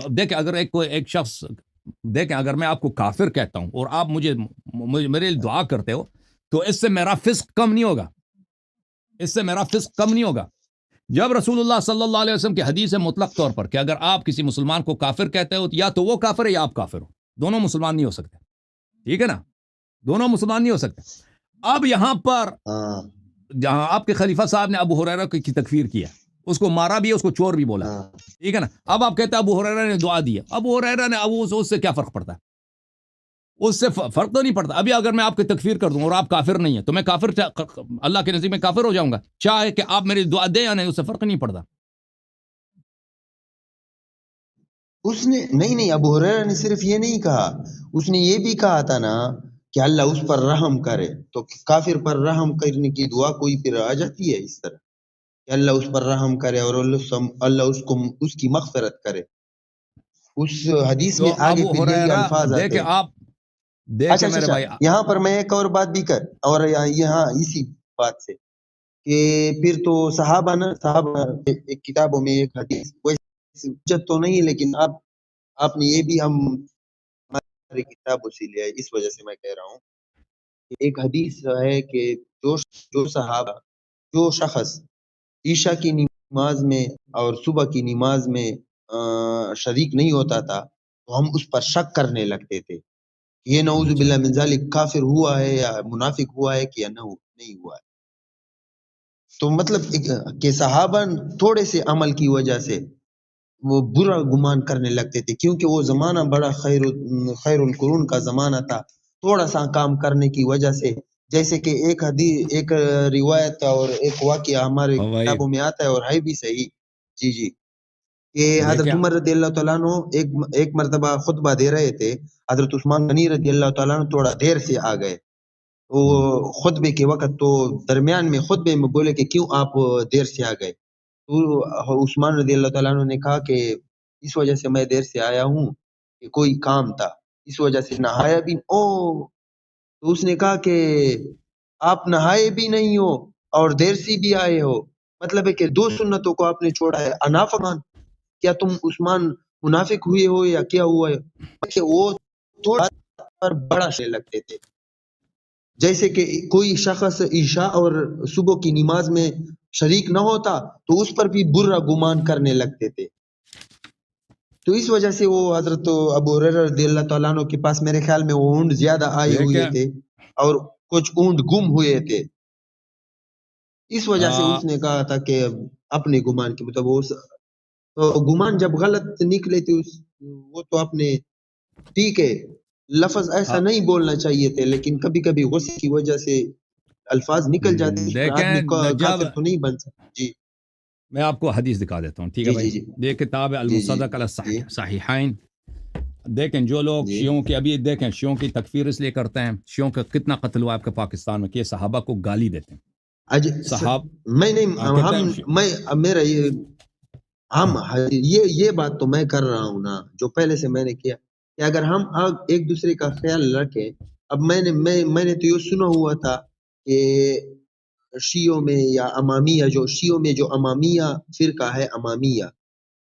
دیکھیں اگر ایک شخص، دیکھیں اگر میں آپ کو کافر کہتا ہوں اور آپ میرے لیے دعا کرتے ہو، تو اس سے میرا فسق کم نہیں ہوگا. جب رسول اللہ صلی اللہ علیہ وسلم کی حدیث ہے مطلق طور پر کہ اگر آپ کسی مسلمان کو کافر کہتے ہو، یا تو وہ کافر ہے یا آپ کافر ہو، دونوں مسلمان نہیں ہو سکتے. ٹھیک ہے نا، دونوں مسلمان نہیں ہو سکتے. اب یہاں پر جہاں آپ کے خلیفہ صاحب نے ابو ہریرہ کی تکفیر کیا، اس کو مارا بھی ہے، اس کو چور بھی بولا. ٹھیک ہے نا. اب آپ کہتے ہیں ابو ہریرہ نے دعا دی ہے. ابو ہریرہ نے اس سے کیا فرق پڑتا ہے؟ اس سے فرق تو نہیں پڑتا. ابھی اگر میں آپ کی تکفیر کر دوں اور آپ کافر نہیں ہیں، تو میں کافر اللہ کے نزدیک میں کافر ہو جاؤں گا، چاہے کہ آپ میری دعا دیں یا نہیں، اس سے فرق نہیں پڑتا. اس نے نہیں ابو ہریرہ نے صرف یہ نہیں کہا، اس نے یہ بھی کہا تھا نا کہ اللہ اس پر رحم کرے. تو کافر پر رحم کرنے کی دعا کوئی پھر آ جاتی ہے اس طرح کہ اللہ اس پر رحم کرے اور اللہ اس کی مغفرت کرے. اس حدیث میں آگے پھر یہی الفاظ آتے ہیں. دیکھیں میرے بھائی، یہاں پر میں ایک اور بات بھی اور یہاں اسی بات سے کہ پھر تو صحابہ ایک کتابوں میں ایک حدیث حجت تو نہیں، لیکن آپ نے یہ بھی ہماری کتابوں سے لیا ہے، اس وجہ سے میں کہہ رہا ہوں کہ ایک حدیث ہے کہ جو صحابہ، جو شخص عشاء کی نماز میں اور صبح کی نماز میں شریک نہیں ہوتا تھا، تو ہم اس پر شک کرنے لگتے تھے، یہ نعوذ باللہ من ذالک کافر ہوا ہے یا منافق ہوا ہے کہ یا نہیں ہوا ہے. تو مطلب کہ صحابہ تھوڑے سے عمل کی وجہ سے وہ برا گمان کرنے لگتے تھے، کیونکہ وہ زمانہ بڑا خیر القرون کا زمانہ تھا. تھوڑا سا کام کرنے کی وجہ سے، جیسے کہ ایک روایت اور ایک واقعہ ہمارے کتابوں میں آتا ہے اور ہے بھی صحیح. جی کہ حضرت عمر رضی اللہ تعالیٰ عنہ ایک مرتبہ خطبہ دے رہے تھے. حضرت عثمان غنی رضی اللہ تعالیٰ عنہ تھوڑا دیر سے آ گئے. وہ خطبے کے وقت تو درمیان میں خطبے میں بولے کہ کیوں آپ دیر سے آ گئے؟ تو عثمان رضی اللہ تعالیٰ عنہ نے کہا کہ اس وجہ سے میں دیر سے آیا ہوں کہ کوئی کام تھا، اس وجہ سے نہایا بھی. تو اس نے کہا کہ آپ نہائے بھی نہیں ہو اور دیر سے بھی آئے ہو، مطلب ہے کہ 2 سنتوں کو آپ نے چھوڑا ہے. انافقان، کیا تم عثمان منافق ہوئے ہو یا کیا ہوا ہے؟ وہ تھوڑا پر بڑا شے لگتے تھے، جیسے کہ کوئی شخص عشاء اور صبح کی نماز میں شریک نہ ہوتا تو اس پر بھی برا گمان کرنے لگتے تھے. تو اس وجہ سے وہ حضرت ابو ہریرہ رضی اللہ تعالیٰ عنہ کے پاس میرے خیال میں وہ اونٹ زیادہ آئے ہوئے تھے اور کچھ اونٹ گم ہوئے تھے. اس وجہ سے اس نے کہا تھا کہ اپنے گمان کے مطلب گمان جب غلط نکلے تھے وہ تو اپنے، ٹھیک ہے لفظ ایسا نہیں بولنا چاہیے تھے، لیکن کبھی کبھی غصے کی وجہ سے الفاظ نکل جاتے ہیں، آدمی کافر تو نہیں بن سکتا. جی میں آپ کو حدیث دکھا دیتا ہوں. ٹھیک ہے بھائی، یہ کتاب ہے المصدق علی الصحیحین، دیکھیں جو لوگ شیعوں کی ابھی دیکھیں شیعوں کی تکفیر اس لیے کرتے ہیں, شیعوں کا کتنا قتل ہوا آپ کے پاکستان میں کہ یہ صحابہ کو گالی دیتے ہیں. صحاب میں نہیں میرا یہ بات تو میں کر رہا ہوں نا جو پہلے سے میں نے کیا کہ اگر ہم ایک دوسرے کا خیال رکھیں. اب میں نے تو یہ سنا ہوا تھا کہ شیعوں میں یا امامیہ شیعوں میں جو امامیہ فرقہ ہے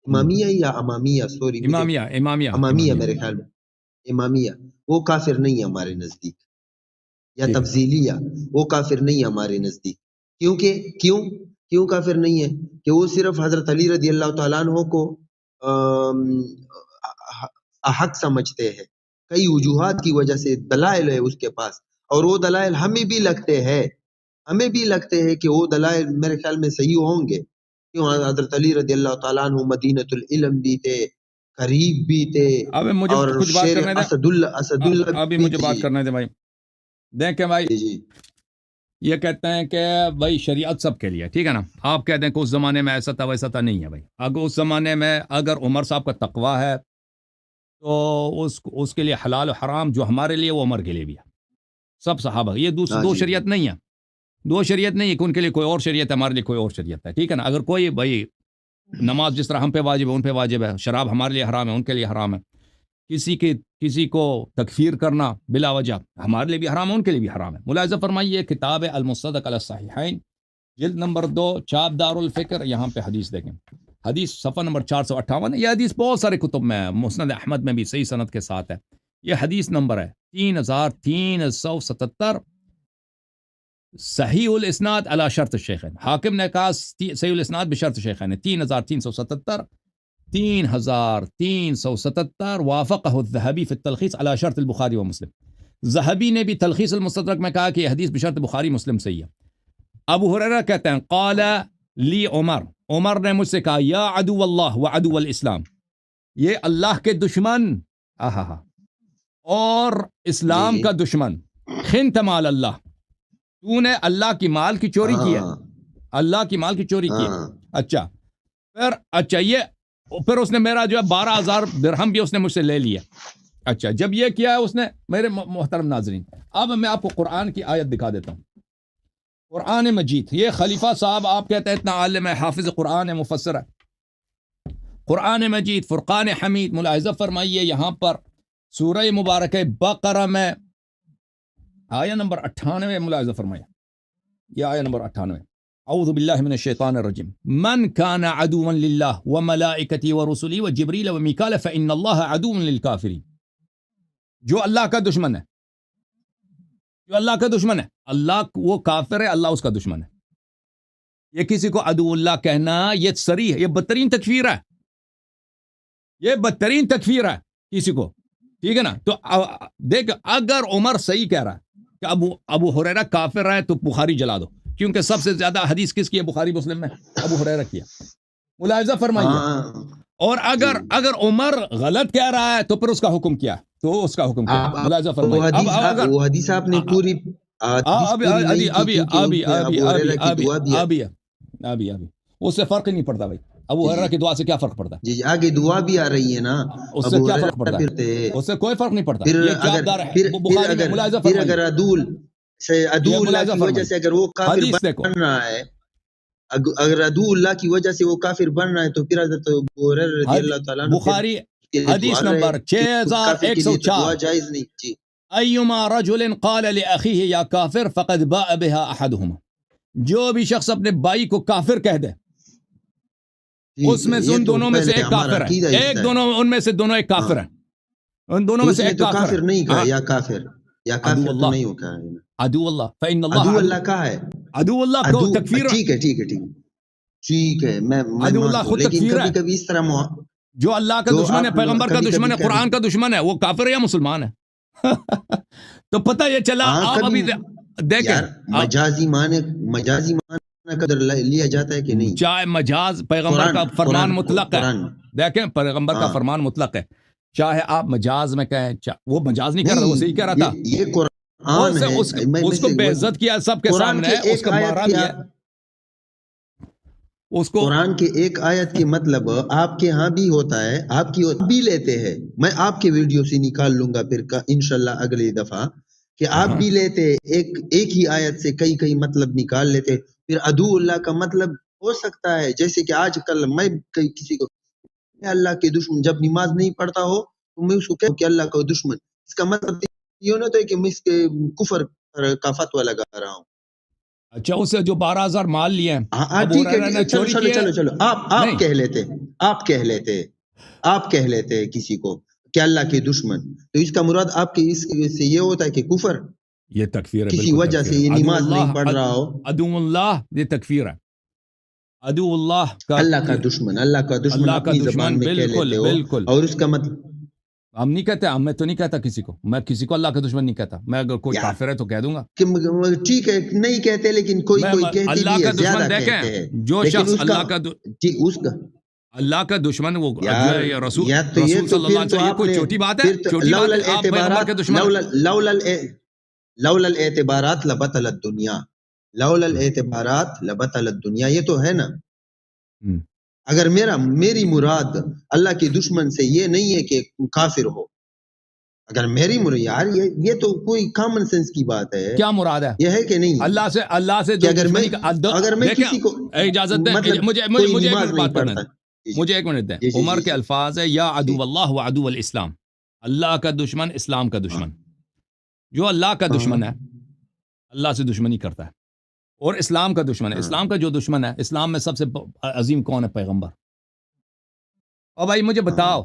امامیہ یا امامیہ سوری امامیہ میرے خیال میں امامیہ وہ کافر نہیں ہے ہمارے نزدیک, یا تفضیلیہ وہ کافر نہیں ہے ہمارے نزدیک. کیوں کافر نہیں ہے کہ وہ صرف حضرت علی رضی اللہ تعالیٰ عنہ کو حق سمجھتے ہیں. کئی وجوہات کی وجہ سے دلائل ہے اس کے پاس, اور وہ دلائل ہمیں بھی لگتے ہیں کہ وہ دلائل میرے خیال میں صحیح ہوں گے. کیوں حضرت علی رضی اللہ تعالیٰ عنہ مدینۃ العلم بھی تھے, قریب بھی تھے, اور شیر اسد اللہ ابھی مجھے بات کرنے دیں بھائی. دیکھیں بھائی یہ کہتے ہیں کہ بھائی شریعت سب کے لیے, ٹھیک ہے نا. آپ کہتے ہیں کہ اس زمانے میں ایسا تھا ویسا تھا, نہیں ہے بھائی. اگر اس زمانے میں اگر عمر صاحب کا تقوی ہے تو اس کے لیے حلال و حرام جو ہمارے لیے وہ عمر کے لیے بھی ہے. سب صحابہ یہ دو شریعت نہیں ہے, کہ ان کے لیے کوئی اور شریعت ہے, ہمارے لیے کوئی اور شریعت ہے, ٹھیک ہے نا. اگر کوئی بھائی نماز جس طرح ہم پہ واجب ہے ان پہ واجب ہے, شراب ہمارے لیے حرام ہے ان کے لیے حرام ہے, کسی کو تکفیر کرنا بلا وجہ ہمارے لیے بھی حرام ہے ان کے لیے بھی حرام ہے. ملاحظہ فرمائیے کتاب المصدق علی الصحیحین جلد نمبر 2 چاپ دار الفکر, یہاں پہ حدیث دیکھیں, حدیث صفحہ نمبر 458. یہ حدیث بہت سارے کتب میں ہے, مسند احمد میں بھی صحیح سند کے ساتھ ہے. یہ حدیث نمبر ہے 3377, صحیح الاسناد علی شرط الشیخین. حاکم نے کہا صحیح الاسناد بشرط الشیخین. 3377 3377 وافقہ الذہبی فی التلخیص علی شرط البخاری و مسلم. ذہبی نے بھی تلخیص المستدرک میں کہا کہ یہ حدیث بشرط بخاری مسلم صحیح ہے. ابو ہریرہ کہتے ہیں قال لی عمر نے مجھ سے کہا یا عدو اللہ و عدو الاسلام, یہ اللہ کے دشمن اور اسلام کا دشمن, خنت مال اللہ, تو نے اللہ کی مال کی چوری کی ہے, اللہ کی مال کی چوری کی ہے. اچھا پھر اس نے میرا جو ہے 12,000 درہم بھی اس نے مجھ سے لے لیا. اچھا جب یہ کیا ہے اس نے, میرے محترم ناظرین اب میں آپ کو قرآن کی آیت دکھا دیتا ہوں. قرآن مجید, یہ خلیفہ صاحب آپ کہتے ہیں اتنا عالم ہے, حافظ قرآن ہے, مفسر ہے. قرآن مجید فرقان حمید, ملاحظہ فرمائیے یہاں پر سورہ مبارکہ بقرہ میں آیہ نمبر 98, ملاحظہ فرمائیے یہ آیہ نمبر 98. اعوذ باللہ من الشیطان الرجیم من کان عدوا للہ وملائکتہ ورسلہ وجبریل ومیکال فإن اللہ عدو للکافرین. جو اللہ کا دشمن ہے, اللہ وہ کافر ہے, اللہ اس کا دشمن ہے. یہ کسی کو عدو اللہ کہنا یہ صریح ہے, یہ بدترین تکفیر ہے کسی کو, ٹھیک ہے نا. تو دیکھ اگر عمر صحیح کہہ رہا ہے کہ ابو ہریرہ کافر ہے تو بخاری جلا دو, کیونکہ سب سے زیادہ حدیث کس کی ہے بخاری مسلم میں, ابو ہریرہ کی ہے. ملاحظہ فرمائیے. اور اگر عمر غلط کہہ رہا ہے تو پھر اس کا حکم کیا ہے, تو اس کا حکم کیا ہے, ملاحظہ فرمائیے. وہ حدیث آپ نے پوری ابھی اس سے فرق نہیں پڑتا بھائی. ابو ہریرہ کی دعا سے کیا فرق پڑتا ہے؟ جی آگے دعا بھی آ رہی ہے نا, اس سے کیا فرق پڑتا ہے؟ اس سے کوئی فرق نہیں پڑتا. پھر اگر عدول اللہ کی وجہ سے اگر وہ کافر بن رہا ہے, اگر عدو اللہ کی وجہ سے وہ کافر بن رہا ہے تو پھر حضرت ابو ہریرہ رضی اللہ تعالیٰ عنہ بخاری حدیث نمبر 6104 جائز نہیں. جی ایما رجل قال لاخیہ یا کافر فقد باء بها احدهما, جو بھی شخص اپنے بھائی کو کافر کہہ دے اس میں سے ان دونوں میں سے ایک کافر ہے, ان میں سے دونوں ایک کافر ہیں, ان دونوں میں سے ایک کافر نہیں کہا یا کافر تو نہیں ہوتا ہے. عدو اللہ فإن اللہ عدو اللہ کا ہے, عدو اللہ کو تکفیر. ٹھیک ہے میں عدو اللہ خود تکفیر ہے. کبھی اس طرح جو اللہ کا دشمن ہے, پیغمبر کا دشمن ہے, قرآن کا دشمن ہے, وہ کافر ہے یا مسلمان ہے؟ تو پتہ یہ چلا. آپ ابھی دیکھیں مجازی معنی قدر لیا جاتا ہے کہ نہیں, چاہے مجاز پیغمبر کا فرمان مطلق ہے. دیکھیں پیغمبر کا فرمان مطلق ہے, چاہے آپ مجاز میں کہیں, وہ مجاز نہیں کر رہا, وہ صحیح کہہ رہا تھا. یہ قرآن ہے, اس کو بے عزت کیا سب کے سامنے, اس کا مارا بھی ہے. اس کو قرآن کے ایک آیت کی مطلب آپ کے ہاں بھی ہوتا ہے، آپ کی بھی لیتے ہیں، میں آپ کے ویڈیو سے نکال لوں گا پھر انشاءاللہ اگلی دفعہ کہ آپ بھی لیتے ایک ہی آیت سے کئی مطلب نکال لیتے، پھر عدو اللہ کا مطلب ہو سکتا ہے، جیسے کہ آج کل میں کسی کو اللہ کے دشمن جب نماز نہیں پڑھتا ہو تو میں اس کو کہوں کہ اللہ کا دشمن، اس کا مطلب یہ نہ تو ہے کہ میں اس کے کفر کا فتویٰ لگا رہا ہوں۔ اچھا اس سے جو 12,000 مال لیے ہیں ہاں ابو ٹھیک ہریرہ ہے، نے چوری کی ہے؟ چلو آپ کہہ لیتے کسی کو کہ اللہ کے دشمن، تو اس کا مراد آپ کے اس سے یہ ہوتا ہے کہ کفر یہ تکفیر ہے، کسی بالکل وجہ سے یہ نماز نہیں پڑھ رہا ہو، عدو اللہ، یہ تکفیر ہے، عدو اللہ کا اللہ کا دشمن اپنی زبان میں کہہ لیتے ہو، بالکل اور اس کا مطلب ہم نہیں کہتے، میں تو نہیں کہتا کسی کو، میں کسی کو اللہ کا دشمن نہیں کہتا، میں اگر کوئی کافر ہے تو کہہ دوں گا ٹھیک ہے، نہیں کہتے لیکن کوئی کہتے اللہ بھی کا ہے، زیادہ دشمن کہتے ہیں، دیکھیں، جو لیکن شخص اللہ کا دشمن وہ رسول صلی اللہ علیہ وسلم، یہ کوئی چھوٹی بات ہے؟ چھوٹی بات ہے آپ پیغمبر کے دشمن؟ لولا الاعتبارات لبطل الدنیا، لولا الاعتبارات لبطل الدنیا، یہ تو ہے نا۔ اگر میری مراد اللہ کے دشمن سے یہ نہیں ہے کہ کافر ہو، اگر میری مراد، یار یہ تو کوئی کامن سینس کی بات ہے، کیا مراد ہے؟ یہ ہے کہ نہیں اللہ سے اگر میں کسی کو اجازت دیں، مجھے ایک منٹ دیں، عمر کے الفاظ ہے یا عدو اللہ و عدو الاسلام، اللہ کا دشمن اسلام کا دشمن، جو اللہ کا دشمن ہے اللہ سے دشمنی کرتا ہے، اور اسلام کا دشمن ہے، اسلام کا جو دشمن ہے، اسلام میں سب سے عظیم کون ہے؟ پیغمبر۔ اور بھائی مجھے بتاؤ،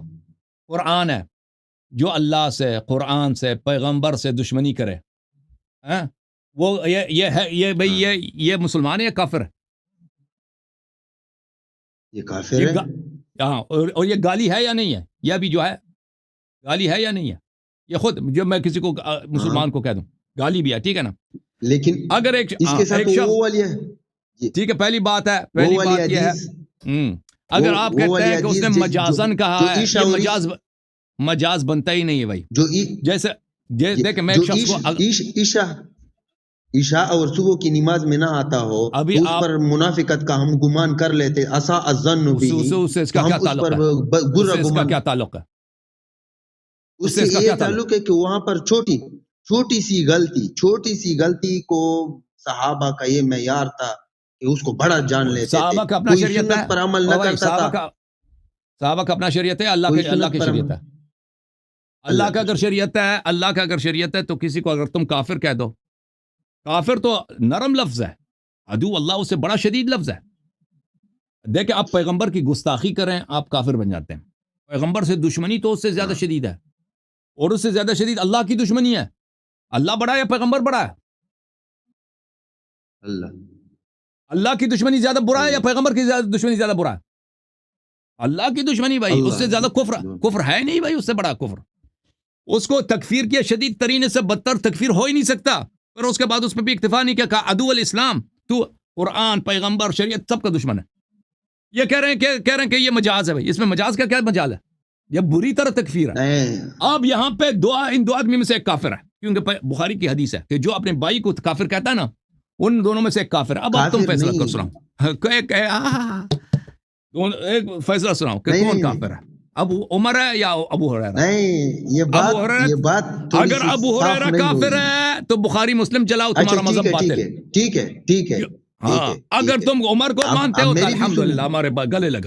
قرآن ہے، جو اللہ سے، قرآن سے، پیغمبر سے دشمنی کرے، وہ یہ مسلمان ہے یا کافر ہے؟ یہ کافر ہے، ہاں، اور یہ گالی ہے یا نہیں ہے؟ یہ بھی جو ہے گالی ہے یا نہیں ہے؟ یہ خود جو میں کسی کو مسلمان کو کہہ دوں گالی بھی ہے، ٹھیک ہے نا، لیکن اگر ایک اس کے ساتھ وہ والی ہے، ٹھیک ہے، پہلی بات یہ ہے، اگر آپ کہتے ہیں کہ اس نے مجازن کہا ہے، یہ مجاز بنتا ہی نہیں ہے بھائی، جیسے دیکھیں میں ایک شخص کو عشاء اور صبح کی نماز میں نہ آتا ہو، ابھی اس پر منافقت کا ہم گمان کر لیتے، اسا الظن بھی، اس سے اس کا کیا تعلق ہے؟ اس کا کیا تعلق ہے؟ اس سے یہ تعلق ہے کہ وہاں پر چھوٹی سی غلطی کو صحابہ کا یہ معیار تھا کہ اس کو بڑا جان لیتے تھے، صحابہ کا اپنا شریعت ہے، پر عمل نہ کرتا تھا، صحابہ کا اپنا شریعت ہے، اللہ کی شریعت ہے، اللہ کا اگر شریعت ہے تو کسی کو اگر تم کافر کہہ دو، کافر تو نرم لفظ ہے، عدو اللہ اس سے بڑا شدید لفظ ہے، دیکھیں آپ پیغمبر کی گستاخی کریں آپ کافر بن جاتے ہیں، پیغمبر سے دشمنی تو اس سے زیادہ شدید ہے، اور اس سے زیادہ شدید اللہ کی دشمنی ہے، اللہ بڑا ہے یا پیغمبر بڑا ہے؟ اللہ کی دشمنی زیادہ برا ہے یا پیغمبر کی دشمنی زیادہ برا ہے؟ اللہ کی دشمنی بھائی، اس سے زیادہ کفر ہے نہیں بھائی، اس سے بڑا کفر، اس کو تکفیر کیا، شدید ترین سے بدتر تکفیر ہو ہی نہیں سکتا، پھر اس کے بعد اس پہ بھی اکتفا نہیں کیا، کہا عدو الاسلام، تو قرآن، پیغمبر، شریعت سب کا دشمن ہے، یہ کہہ رہے ہیں کہ یہ مجاز ہے بھائی، اس میں مجاز کا کیا مجال ہے؟ یہ بری طرح تکفیر ہے۔ اب یہاں پہ ان دو آدمی میں سے ایک کافر ہے، کیونکہ بخاری کی حدیث ہے کہ جو اپنے بھائی کو کافر کہتا ہے نا، ان دونوں میں سے ایک کافر ہے۔ اب تم فیصلہ کر سناؤ، ایک فیصلہ سناؤ کہ کون کافر ہے، ابو عمر ہے یا ابو ہریرہ؟ نہیں، یہ بات اگر ابو ہریرہ کافر ہے تو بخاری مسلم چلاؤ، تمہارا مذہب باطل ہے، ٹھیک ہے، ہاں، اگر تم عمر کو مانتے ہو تو الحمدللہ، ہمارے گلے لگ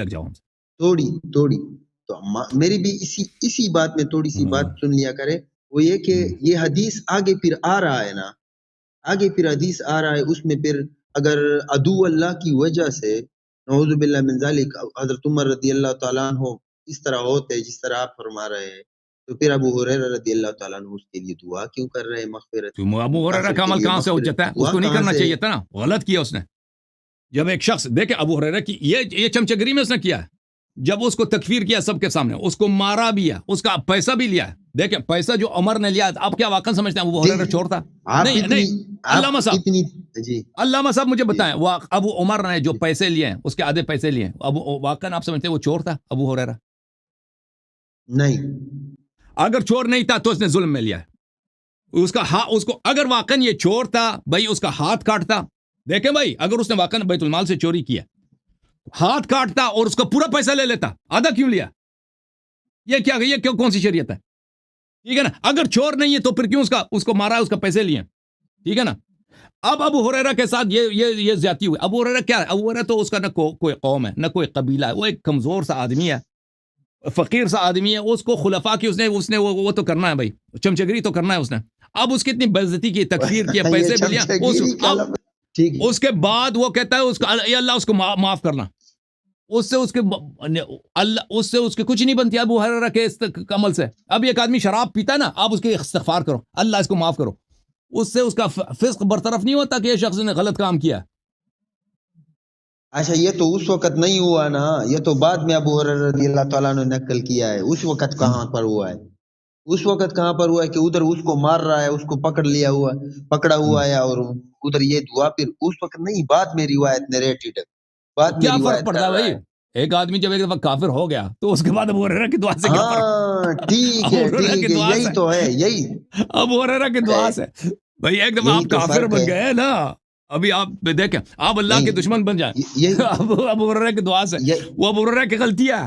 جاؤ ہم سے تھوڑی تو میری بھی اسی بات میں تھوڑی سی بات سن لیا کرے، وہ یہ کہ یہ حدیث آگے پھر آ رہا ہے نا، حدیث آ رہا ہے، اس میں پھر اگر عدو اللہ کی وجہ سے نعوذ باللہ من ذالک حضرت عمر رضی اللہ تعالیٰ عنہ اس طرح ہوتے جس طرح آپ فرما رہے ہیں، تو پھر ابو ہریرہ رضی اللہ تعالیٰ عنہ اس کے لیے دعا کیوں کر رہے ہیں مغفرت؟ ابو ہریرہ کا عمل کہاں سے حجت ہے؟ اس کو نہیں کرنا چاہیے تھا نا، غلط کیا اس نے۔ جب ایک شخص دیکھیں ابو ہریرہ کی یہ چمچگری میں اس نے کیا ہے، جب اس کو تکفیر کیا سب کے سامنے، اس کو مارا بھی ہے، اس کا پیسہ بھی لیا ہے، دیکھیں پیسہ جو عمر نے لیا، آپ کیا واقعا سمجھتے ہیں ابو ہریرہ چور تھا؟ نہیں، علامہ صاحب مجھے بتائیں، ابو عمر نے جو پیسے لیے ہیں، اس کے آدھے پیسے لیے ہیں، واقعا آپ سمجھتے ہیں وہ چور تھا ابو ہریرہ؟ نہیں، اگر چور نہیں تھا تو اس نے ظلم میں لیا ہے، اس کو اگر واقعا یہ چور تھا بھائی، اس کا ہاتھ کاٹتا، دیکھیں بھائی، اگر اس نے واقعا بیت المال سے چوری کیا ہاتھ کاٹتا اور اس کا پورا پیسہ لے لیتا, آدھا کیوں لیا؟ یہ کیا, یہ کیوں, کون سی شریعت ہے؟ ٹھیک ہے نا. اگر چور نہیں ہے تو پھر کیوں اس کو مارا, اس کا پیسے لیے؟ ٹھیک ہے نا. اب ابو ہریرہ کے ساتھ یہ زیادتی ہوئی. ابو ہریرہ کیا ہے؟ ابو ہریرہ تو اس کا نہ کوئی قوم ہے نہ کوئی قبیلہ ہے, وہ ایک کمزور سا آدمی ہے, فقیر سا آدمی ہے. اس کو خلفاء کی اس نے وہ تو کرنا ہے بھائی, چمچگری تو کرنا ہے اس نے. اب اس کی اتنی بے عزتی کی, تکفیر کی, پیسے بھی لیا, اس کے بعد وہ کہتا ہے اس کا اللہ اس کو معاف کرنا. اس سے اس کے کچھ نہیں بنتی ابو ہریرہ کے عمل سے. اب ایک آدمی شراب پیتا ہے نا, آپ اس کے استغفار کرو, اللہ اس کو معاف کرو, اس سے اس کا فسق برطرف نہیں ہوتا کہ یہ شخص نے غلط کام کیا. اچھا یہ تو اس وقت نہیں ہوا نا, یہ تو بعد میں ابو ہریرہ رضی اللہ تعالیٰ نے نقل کیا ہے. اس وقت کہاں پر ہوا ہے؟ اس وقت کہاں پر ہوا ہے کہ ادھر اس کو مار رہا ہے, اس کو پکڑا ہوا ہے, اور ادھر یہ دعا پھر اس وقت نہیں, بعد میں روایت نریٹڈ ہے. کیا فرق پڑتا ہے بھائی؟ ایک آدمی جب ایک دفعہ کافر ہو گیا تو اس کے بعد ابو ہریرہ کی دعا سے کیا فرق؟ ٹھیک ہے یہی تو ہے, یہی ابو ہریرہ کی دعا سے بھائی. ایک دفعہ آپ کافر بن گئے نا, ابھی آپ دیکھیں آپ اللہ کے دشمن بن جائیں ابو ہریرہ کی دعا سے. وہ ابو ہریرہ کی غلطی ہے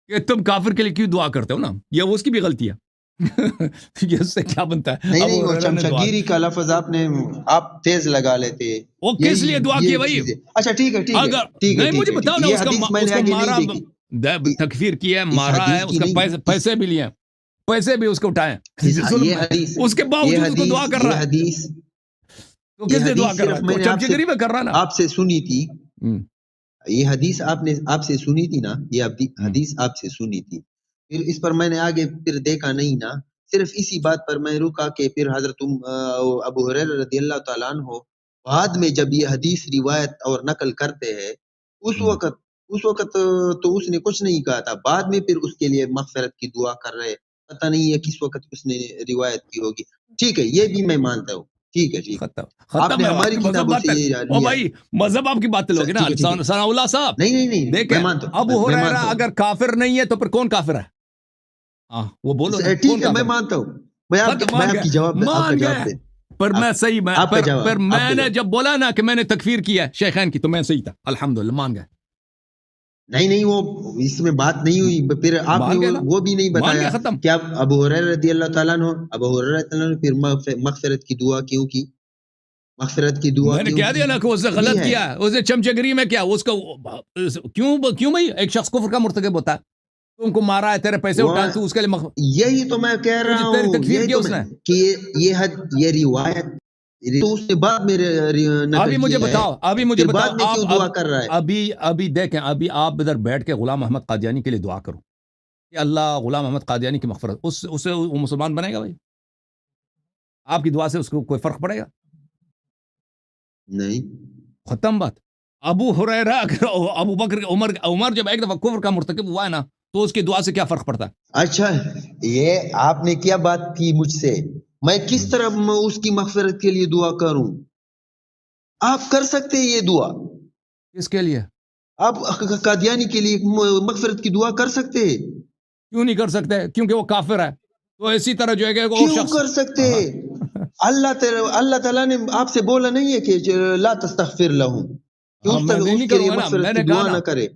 کہ تم کافر کے لیے کیوں دعا کرتے ہو نا, یہ اس کی بھی غلطی ہے. اس سے کیا بنتا ہے؟ نہیں وہ چمچگیری کا لفظ آپ تیز لگا لیتے. وہ کس لیے دعا کی بھائی؟ اچھا ٹھیک ہے نہیں مجھے بتاؤ نا, اس کو مارا, تکفیر کیا ہے, مارا ہے, اس کا پیسے بھی لیے, پیسے بھی اس کو اٹھائے, اس کے باوجود اس کو دعا کر رہا ہے. تو کس لیے دعا کر رہا ہے؟ چمچگیری میں کر رہا نا. آپ سے سنی تھی یہ حدیث, آپ سے سنی تھی نا, یہ حدیث آپ سے سنی تھی. پھر اس پر میں نے آگے پھر دیکھا نہیں نا, صرف اسی بات پر میں رکا کہ پھر حضرت ابو ہریرہ رضی اللہ تعالیٰ عنہ بعد میں جب یہ حدیث روایت اور نقل کرتے ہیں, اس وقت تو اس نے کچھ نہیں کہا تھا. بعد میں پھر اس کے لیے مغفرت کی دعا کر رہے, پتہ نہیں ہے کس وقت اس نے روایت کی ہوگی. ٹھیک ہے یہ بھی میں مانتا ہوں, ٹھیک ہے آپ نے ہماری کتابوں سے او بھائی مذہب آپ کی باتیں لوگے نا ثناء اللہ صاحب. نہیں دیکھیں ابو ہریرہ اگر کافر نہیں ہے تو پھر کون کافر ہے؟ وہ بولو ٹھیک ہے میں مانتا ہوں, میں آپ کی جواب دے. پر میں صحیح, پر میں نے جب بولا نا کہ میں نے تکفیر کیا ہے شیخین کی تو میں صحیح تھا, الحمدللہ مان گئے. نہیں وہ اس میں بات نہیں ہوئی. پھر آپ نے وہ بھی نہیں بتایا کہ آپ ابو ہریرہ رضی اللہ تعالیٰ عنہ پھر مغفرت کی دعا کیوں کی؟ مغفرت کی دعا میں نے کہہ دیا نا کہ اس نے غلط کیا, اس نے چمچگری میں کیا, اس کو کیوں بھائی ایک شخص کفر کا مرتکب ہوتا ہے, تم کو مارا ہے, تیرے پیسے اٹھائے, تو اس کے لیے یہی تو میں کہہ رہا ہوں کہ یہ روایت تو اس نے بعد میں ابھی مجھے بتاؤ ابھی دیکھیں, ابھی آپ ادھر بیٹھ کے غلام احمد قادیانی کے لیے دعا کرو کہ اللہ غلام احمد قادیانی کی مغفرت, اسے وہ مسلمان بنے گا بھائی؟ آپ کی دعا سے اس کو کوئی فرق پڑے گا؟ نہیں, ختم بات. ابو ہریرہ ابو بکر عمر جب ایک دفعہ کفر کا مرتکب ہوا ہے نا تو اس کی دعا سے کیا فرق پڑتا ہے؟ اچھا یہ آپ نے کیا بات کی مجھ سے, میں کس طرح اس کی مغفرت کے لیے دعا کروں؟ آپ کر سکتے ہیں یہ دعا. کس کے لیے؟ آپ قادیانی کے لیے مغفرت کی دعا کر سکتے ہیں. کیوں نہیں کر سکتے؟ کیونکہ وہ کافر ہے. تو اسی طرح جو ہے کہ کیوں کر سکتے ہیں؟ اللہ تعالیٰ نے آپ سے بولا نہیں ہے کہ لا تستغفر لہم, مغفرت کی دعا نہ کرے.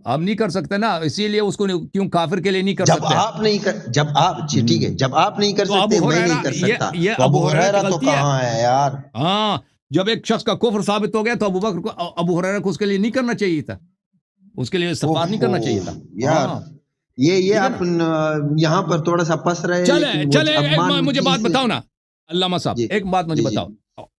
آپ نہیں کر سکتے نا, اسی لیے اس کو کیوں کافر کے لیے نہیں کر سکتے؟ جب آپ ٹھیک ہے, جب آپ نہیں کر سکتے میں نہیں کر سکتا. یہ ابو ہریرہ تو کہاں ہے یار؟ ہاں جب ایک شخص کا کفر ثابت ہو گیا تو ابو بکر کو ابو ہریرہ کو اس کے لیے نہیں کرنا چاہیے تھا, اس کے لیے استغفار نہیں کرنا چاہیے تھا یار. یہ آپ یہاں پر تھوڑا سا پس رہے. چلے مجھے بات بتاؤ نا علامہ صاحب, ایک بات مجھے بتاؤ.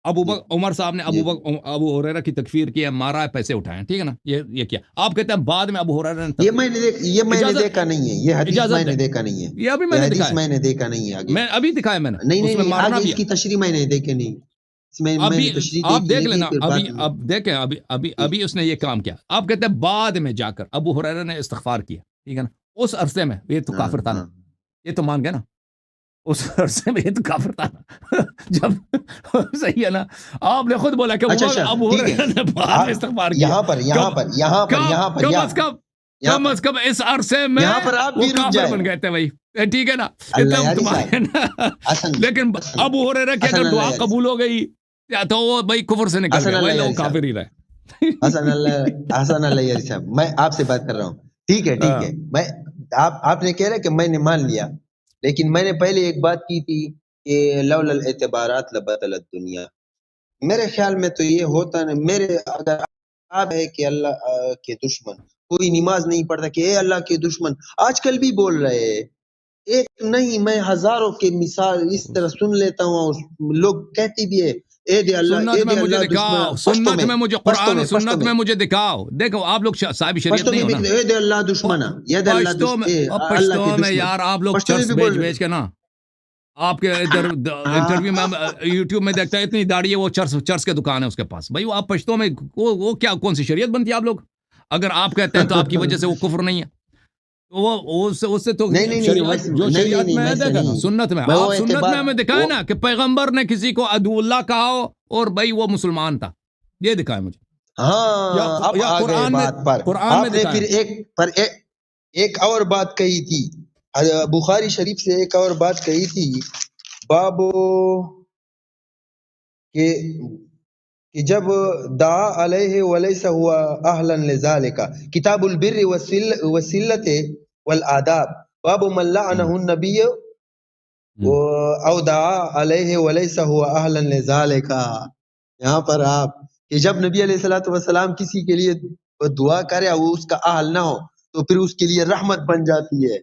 عمر صاحب نے ابو ہریرہ کی تکفیر کی, مارا ہے, پیسے اٹھائے, ٹھیک ہے نا, یہ کیا آپ کہتے ہیں بعد میں ابو ہریرہ نے, یہ میں نے دیکھا نہیں ہے, یہ حدیث میں نے دیکھا نہیں ہے, یہ ابھی میں نے دیکھا نہیں ہے, میں ابھی دکھایا میں نے نہیں آگے اس کی تشریح میں نے دیکھی نہیں. آپ دیکھ لینا, اب دیکھیں ابھی اس نے یہ کام کیا. آپ کہتے ہیں بعد میں جا کر ابو ہریرہ نے استغفار کیا, ٹھیک ہے نا, اس عرصے میں یہ تو کافر تھا نا, یہ تو مان گئے نا, اس عرصے میں یہ تو کافر تھا جب صحیح ہے نا. آپ نے خود بولا کہ ابو ہریرہ نے بعد میں استغفار کیا. کم از کم اس عرصے میں وہ کافر بن گئے تھے بھائی, ٹھیک ہے نا. لیکن ابو ہریرہ کی اگر دعا قبول ہو گئی تو وہ بھائی کفر سے نکل گئے, وہ لوگ کافر ہی رہے. حسن اللہ یاری صاحب، میں آپ سے بات کر رہا ہوں. ٹھیک ہے ٹھیک ہے، میں آپ نے کہہ رہا کہ میں نے مان لیا، لیکن میں نے پہلے ایک بات کی تھی کہ لولا الاعتبارات لبطلت دنیا. میرے خیال میں تو یہ ہوتا نا، میرے اگر آپ ہے کہ اللہ کے دشمن کوئی نماز نہیں پڑھتا کہ اے اللہ کے دشمن، آج کل بھی بول رہے ہیں، ایک نہیں میں ہزاروں کے مثال اس طرح سن لیتا ہوں، اور لوگ کہتے بھی ہے اے دے اللہ، سنت اے میں دے مجھے اللہ دکھاؤ، دشمن. سنت میں مجھے قرآن سنت میں میں مجھے دکھاؤ. دیکھو آپ لوگ صاحب شریعت پشتو نہیں میں ہو نا. بھی اے دے اللہ دشمن، یہ دے اللہ پشتو میں اللہ پشتو کے میں دشمن، یار آپ لوگ پشتو میں چرس بھی بیچ بول بیچ کے نا، آپ کے ادھر انٹرویو میں یوٹیوب میں دیکھتا ہے اتنی داڑھی ہے، وہ چرس کے دکان ہے اس کے پاس. بھائی وہ آپ پشتو میں وہ کیا کون سی شریعت بنتی ہے آپ لوگ؟ اگر آپ کہتے ہیں تو آپ کی وجہ سے وہ کفر نہیں ہے، تو وہ اس سے تو نہیں شریعت جو شریعت میں ہے دیکھا نا، سنت میں آپ سنت میں ہمیں دکھائے نا کہ پیغمبر نے کسی کو عدو اللہ کہا ہو اور بھائی وہ مسلمان تھا، یہ دکھائے مجھے. ہاں اب یا آ گئے قرآن میں، بات پر. قرآن میں آپ نے دکھائے. پھر ایک اور بات کہی تھی، بخاری شریف سے ایک اور بات کہی تھی، بابو کہ جب دعا علیہ ولیس ہوا اہلا لذالک، کتاب البر والصلۃ والآداب، باب من لعنہ النبی او دعا علیہ ولیس ہوا اہلا لذالک. یہاں پر آپ کہ جب نبی علیہ الصلوۃ والسلام کسی کے لیے دعا کرے وہ اس کا اہل نہ ہو تو پھر اس کے لیے رحمت بن جاتی ہے.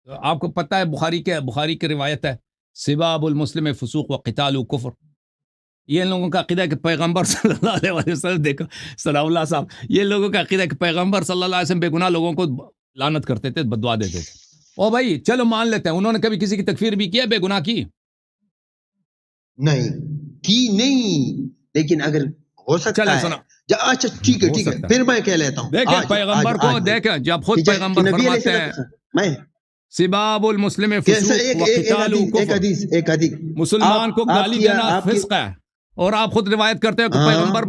آپ کو پتہ ہے بخاری کی روایت ہے، سباب المسلم فسوق و قتال کفر. یہ ان لوگوں کا عقیدہ ہے کہ پیغمبر صلی اللہ علیہ وسلم، دیکھو سلام اللہ صاحب، یہ لوگوں کا عقیدہ ہے کہ پیغمبر صلی اللہ علیہ وسلم بے گناہ لوگوں کو لعنت کرتے تھے، بددعا دیتے تھے. او بھائی چلو مان لیتے ہیں انہوں نے کبھی کسی کی تکفیر بھی کیا بے گناہ کی؟ نہیں، لیکن اگر ہو سکتا ہے. اچھا ٹھیک ہے، پھر میں کہہ لیتا ہوں. دیکھیں پیغمبر کو، دیکھیں جب خود پیغمبر فرماتے ہیں میں سباب المسلم فسوق و قتال کفر، ایک حدیث مسلمان کو گالی دینا فسق ہے، اور آپ خود روایت کرتے ہیں کہ پیغمبر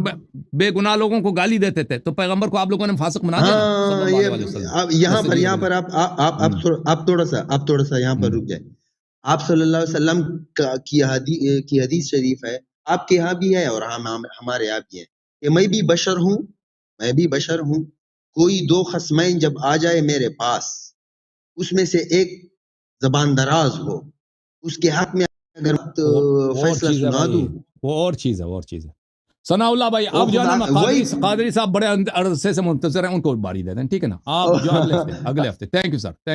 بے گناہ لوگوں کو گالی دیتے تھے، تو پیغمبر کو آپ لوگوں نے فاسق بنا دیا. یہاں پر آپ تھوڑا سا یہاں پر رک جائے. آپ صلی اللہ علیہ وسلم کی حدیث شریف ہے، آپ کے یہاں بھی ہے اور ہمارے یہاں بھی ہے کہ میں بھی بشر ہوں، کوئی دو خصمین جب آ جائے میرے پاس، اس میں سے ایک زبان دراز ہو، اس کے حق میں اگر فیصلہ سنا دوں، وہ اور چیز ہے. ثناء اللہ بھائی آپ جو ہے نا قادری صاحب بڑے عرصے سے منتظر ہیں، ان کو باری دے دیں، ٹھیک ہے نا؟ آپ جو اگلے ہفتے. Thank you sir, thank you.